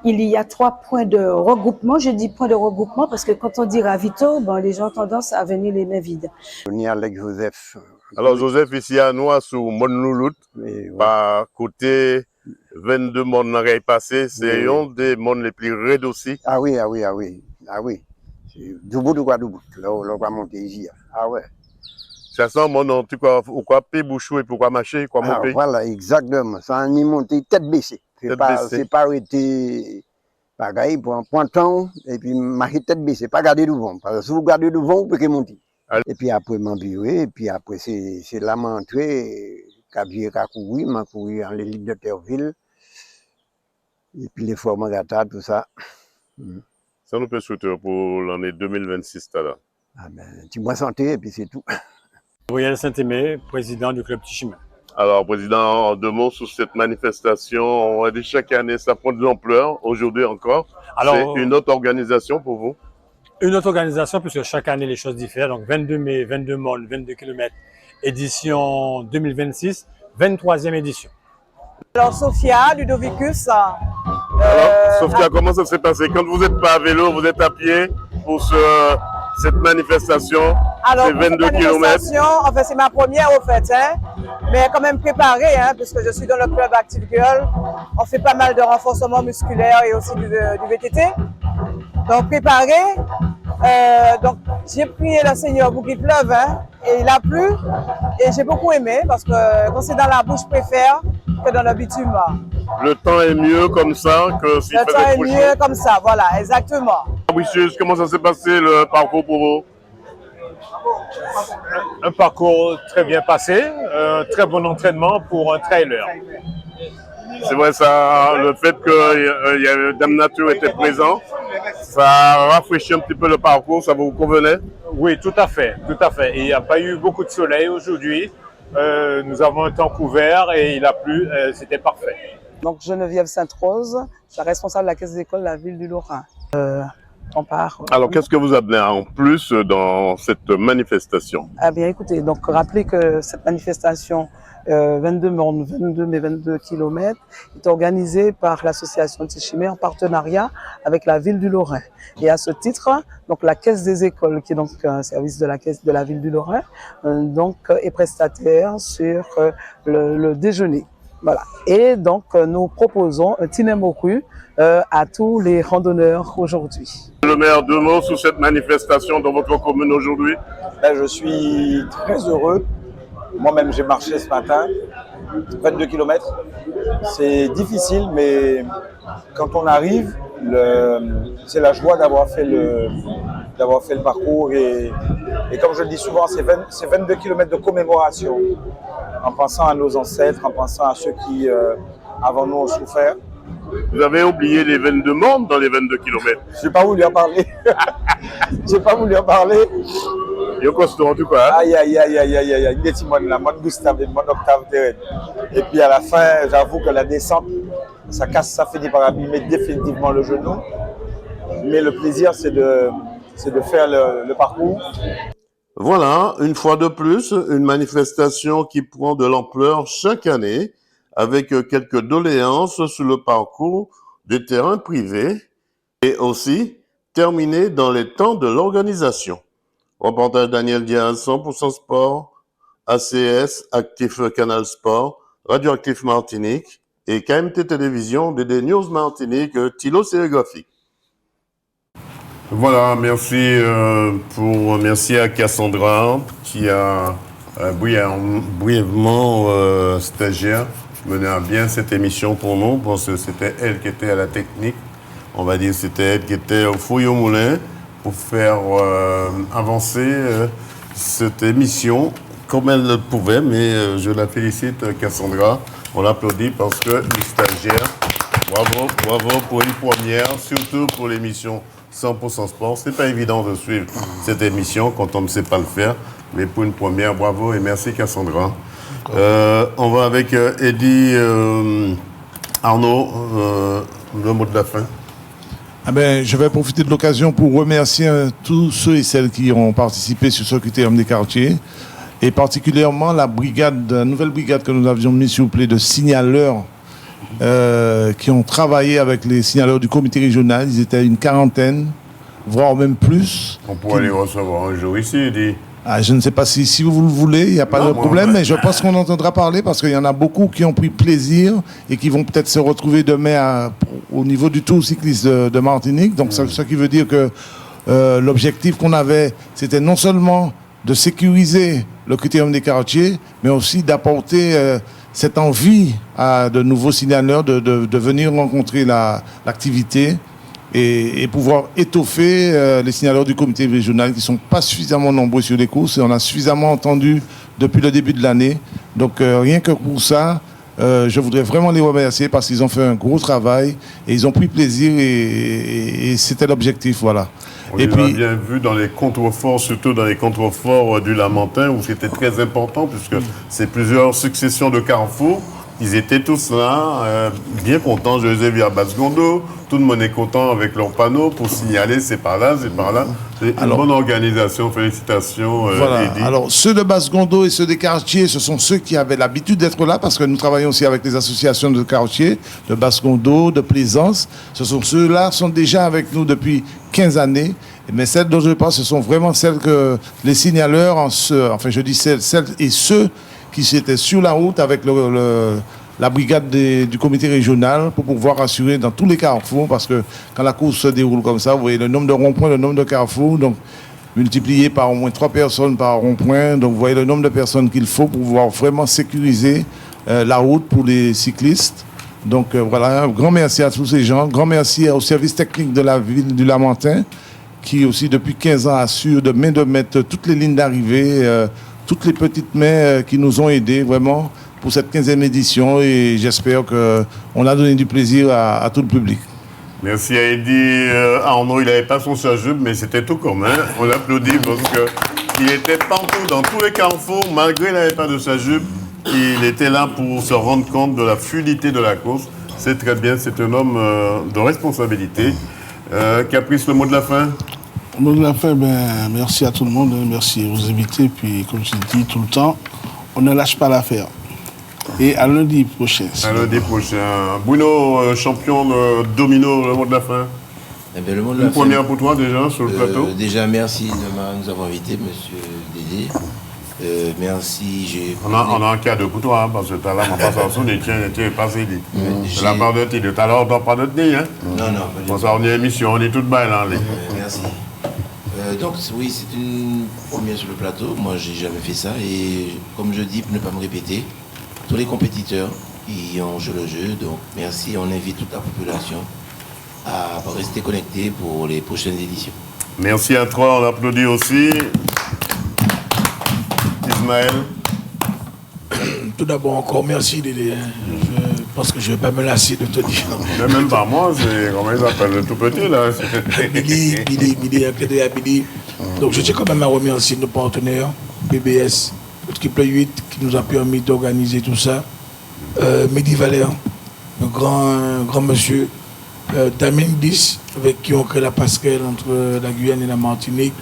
Il y a 3 points de regroupement. Je dis points de regroupement parce que quand on dit ravito, bon, les gens ont tendance à venir les mains vides. On est avec Joseph. Alors Joseph, ici à nous, sur Mon-Loulout, par côté 22 mondes n'auraient passé, c'est un des mondes les plus raides aussi. Ah oui. Du bout de Guadeloupe, là, on va monter ici. Ah ouais. Ça sent mon nom, tu quoi, pourquoi bouchou et pourquoi marcher, quoi Alors, monter. voilà, exactement. Ça a mis monter tête baissée. C'est pas arrêté pareil pour un pointon et puis marcher tête baissée, pas garder devant. Parce que si vous gardez devant, vous pouvez monter. Et puis après, m'embuer, et puis après, c'est là m'entrer, qu'à courir, m'a couru en l'élite de Terreville. Et puis les Formagata, tout ça. Ça nous peut souhaiter pour l'année 2026, là. Ah ben, tu m'as santé et puis c'est tout. Gabriel Saint-Aimé, président du club Tichimen. Alors, président, en deux mots sur cette manifestation, on dit chaque année, ça prend de l'ampleur, aujourd'hui encore. C'est une autre organisation pour vous? Une autre organisation, puisque chaque année, les choses diffèrent. Donc, 22 mai, 22 molles, 22 km, édition 2026, 23e édition. Alors, Sophia, Ludovicus. Sophia, comment ça s'est passé? Quand vous n'êtes pas à vélo, vous êtes à pied pour cette manifestation, c'est 22 km. Enfin, c'est ma première au fait, hein, mais quand même préparée, hein, puisque je suis dans le club Active Girl. On fait pas mal de renforcement musculaire et aussi du VTT. Donc, préparé. Donc, j'ai prié le Seigneur pour qu'il pleuve, hein, et il a plu. Et j'ai beaucoup aimé, parce que quand c'est dans la bouche, je préfère que dans le bitume. Le temps est mieux comme ça que s'il faisait trop chaud. Le temps est mieux comme ça, voilà, exactement. Fabrice, comment ça s'est passé le parcours pour vous? Un parcours très bien passé, un très bon entraînement pour un trailer. C'est vrai, ça, le fait que Dame Nature était présent, ça a rafraîchi un petit peu le parcours, ça vous convenait? Oui, tout à fait, tout à fait. Il n'y a pas eu beaucoup de soleil aujourd'hui. Nous avons un temps couvert et il a plu, c'était parfait. Donc Geneviève Sainte-Rose, je suis responsable de la caisse d'école de la ville du Lorrain. On part. Alors, qu'est-ce que vous amenez en plus dans cette manifestation? Ah bien, écoutez, donc rappelez que cette manifestation 22 mai 22 km est organisée par l'association Tichimé en partenariat avec la ville du Lorrain. Et à ce titre, donc la caisse des écoles, qui est donc un service de la caisse de la ville du Lorrain, donc est prestataire sur le déjeuner. Voilà. Et donc, nous proposons un tinémocru à tous les randonneurs aujourd'hui. Le maire, deux mots sur cette manifestation dans votre commune aujourd'hui? Je suis très heureux. Moi-même, j'ai marché ce matin, 22 km. C'est difficile, mais quand on arrive, c'est la joie d'avoir fait le parcours. Et comme je le dis souvent, c'est 22 km de commémoration, en pensant à nos ancêtres, en pensant à ceux qui, avant nous, ont souffert. Vous avez oublié les 22 membres dans les 22 km. J'ai pas voulu en parler. J'ai pas voulu en parler. Il costaud en tout cas. Aïe, aïe, aïe, aïe, aïe, aïe, il est mon Gustave, mon octave terrain. Et puis à la fin, j'avoue que la descente, ça finit par abîmer définitivement le genou. Mais le plaisir, c'est de faire le parcours. Voilà, une fois de plus, une manifestation qui prend de l'ampleur chaque année, avec quelques doléances sur le parcours des terrains privés et aussi terminée dans les temps de l'organisation. Reportage Daniel Diaz, 100% Sport, ACS, Actif Canal Sport, Radioactif Martinique et KMT Télévision, DD News Martinique, Thilo Sérigraphique. Voilà, merci à Cassandra qui a brièvement stagiaire mené à bien cette émission pour nous, parce que c'était elle qui était à la technique. On va dire c'était elle qui était au fouille au moulin pour faire avancer cette émission comme elle le pouvait. Mais je la félicite, Cassandra. On l'applaudit parce que les stagiaires, bravo pour une première, surtout pour l'émission 100% Sport. C'est pas évident de suivre cette émission quand on ne sait pas le faire. Mais pour une première, bravo et merci Cassandra. On va avec Eddie Arnaud, le mot de la fin. Je vais profiter de l'occasion pour remercier tous ceux et celles qui ont participé sur ce critérium des quartiers, et particulièrement la nouvelle brigade que nous avions mise sur pied de signaleurs qui ont travaillé avec les signaleurs du comité régional. Ils étaient une quarantaine, voire même plus. On pourrait les recevoir un jour ici, Eddie. Je ne sais pas si vous le voulez, il n'y a pas de problème, mais je pense qu'on entendra parler parce qu'il y en a beaucoup qui ont pris plaisir et qui vont peut-être se retrouver demain au niveau du Tour cycliste de Martinique. Donc, ce qui veut dire que l'objectif qu'on avait, c'était non seulement de sécuriser le critérium des quartiers, mais aussi d'apporter cette envie à de nouveaux signaleurs de venir rencontrer l'activité et pouvoir étoffer les signaleurs du comité régional qui ne sont pas suffisamment nombreux sur les courses. Et on a suffisamment entendu depuis le début de l'année. Donc rien que pour ça, je voudrais vraiment les remercier parce qu'ils ont fait un gros travail et ils ont pris plaisir et c'était l'objectif, voilà. On l'a bien vu dans les contreforts, surtout dans les contreforts du Lamentin, où c'était très important, puisque c'est plusieurs successions de carrefours. Ils étaient tous là, bien contents. Je les ai vus à Basse-Gondo. Tout le monde est content avec leurs panneaux pour signaler c'est par là, c'est par là. C'est une bonne organisation. Félicitations, voilà. Eddy. Alors, ceux de Basse-Gondo et ceux des quartiers, ce sont ceux qui avaient l'habitude d'être là, parce que nous travaillons aussi avec les associations de quartiers, de Basse-Gondo, de Plaisance. Ce sont ceux-là qui sont déjà avec nous depuis 15 années. Mais celles dont je parle, ce sont vraiment celles que les signaleurs, enfin je dis celles et ceux qui étaient sur la route avec la brigade du comité régional pour pouvoir assurer dans tous les carrefours, parce que quand la course se déroule comme ça, vous voyez le nombre de ronds-points, le nombre de carrefours, donc multiplié par au moins 3 personnes par rond-point, donc vous voyez le nombre de personnes qu'il faut pour pouvoir vraiment sécuriser la route pour les cyclistes. Donc voilà, un grand merci à tous ces gens, grand merci au service technique de la ville du Lamentin, qui aussi depuis 15 ans assure de main de maître toutes les lignes d'arrivée, toutes les petites mains qui nous ont aidés vraiment pour cette 15e édition, et j'espère qu'on a donné du plaisir à tout le public. Merci à Eddy. Arnaud, il n'avait pas son chajub, mais c'était tout commun. On l'applaudit parce qu'il était partout, dans tous les carrefours, malgré qu'il n'avait pas de chajub. Il était là pour se rendre compte de la fluidité de la course. C'est très bien, c'est un homme de responsabilité. Caprice, le mot de la fin? Le mot de la fin, merci à tout le monde, merci aux invités. Puis, comme je dis tout le temps, on ne lâche pas l'affaire. Et à lundi prochain. À lundi prochain. Bruno, champion de domino, le mot de la fin. Eh bien, le mot de Une la fin, première pour toi déjà sur le plateau. Déjà, merci de nous avoir invités, monsieur Dédé. Merci. On a un cadeau pour toi, hein, parce que tout à l'heure, on passe en dessous, et tiens, passé. C'est la part de ti, tout à l'heure, on ne doit pas de tenir. Hein. Non. Bon, ça, on est émission, on est toutes belles. Hein, merci. Donc, oui, c'est une première sur le plateau. Moi, j'ai jamais fait ça. Et comme je dis, pour ne pas me répéter, tous les compétiteurs qui ont joué le jeu, donc merci. On invite toute la population à rester connectée pour les prochaines éditions. Merci à toi, on applaudit aussi. Ismaël. Tout d'abord, encore merci, Dédé. Je pense que je ne vais pas me lasser de te dire. Mais même pas moi, c'est comment ils appellent le tout petit là. Billy. Donc je tiens quand même à remercier nos partenaires, BBS, Triple 8, qui nous a permis d'organiser tout ça. Mehdi Valère, un grand monsieur. Damien 10, avec qui on crée la passerelle entre la Guyane et la Martinique.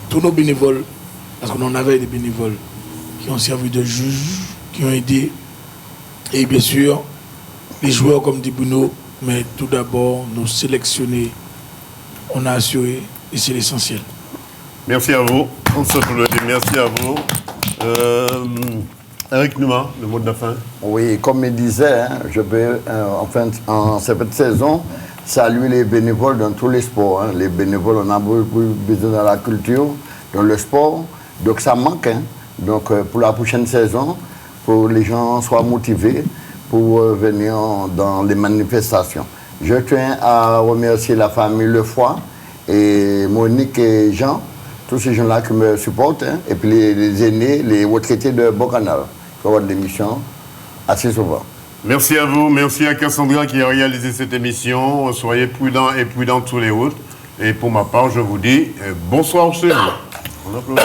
Tous nos bénévoles, parce qu'on en avait des bénévoles, qui ont servi de juges, qui ont aidé. Et bien sûr, les joueurs comme dit Bruno, mais tout d'abord, nos sélectionnés, on a assuré, et c'est l'essentiel. Merci à vous. On se retrouve. Merci à vous. Eric Nouma, le mot de la fin. Oui, comme il disait, hein, je peux, en cette saison, saluer les bénévoles dans tous les sports. Hein. Les bénévoles, on a beaucoup besoin dans la culture, dans le sport. Donc ça manque. Hein. Donc pour la prochaine saison, pour que les gens soient motivés pour venir dans les manifestations. Je tiens à remercier la famille Lefoy et Monique et Jean, tous ces gens-là qui me supportent, hein. Et puis les aînés, les retraités de Bocanal, qui ont des missions assez souvent. Merci à vous, merci à Cassandra qui a réalisé cette émission. Soyez prudents et prudentes sur les routes. Et pour ma part, je vous dis bonsoir chez vous. On applaudit.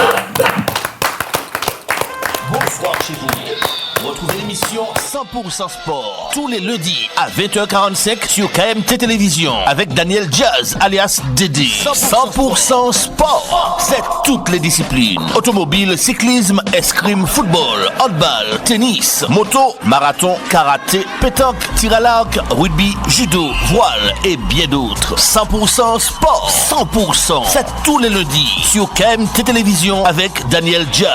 Bonsoir chez vous. Retrouvez l'émission 100% Sport tous les lundis à 20h45 sur KMT Télévision avec Daniel Jazz alias Dédé. 100% Sport, c'est toutes les disciplines. Automobile, cyclisme, escrime, football, handball, tennis, moto, marathon, karaté, pétanque, tir à l'arc, rugby, judo, voile et bien d'autres. 100% Sport, 100%, c'est tous les lundis sur KMT Télévision avec Daniel Jazz.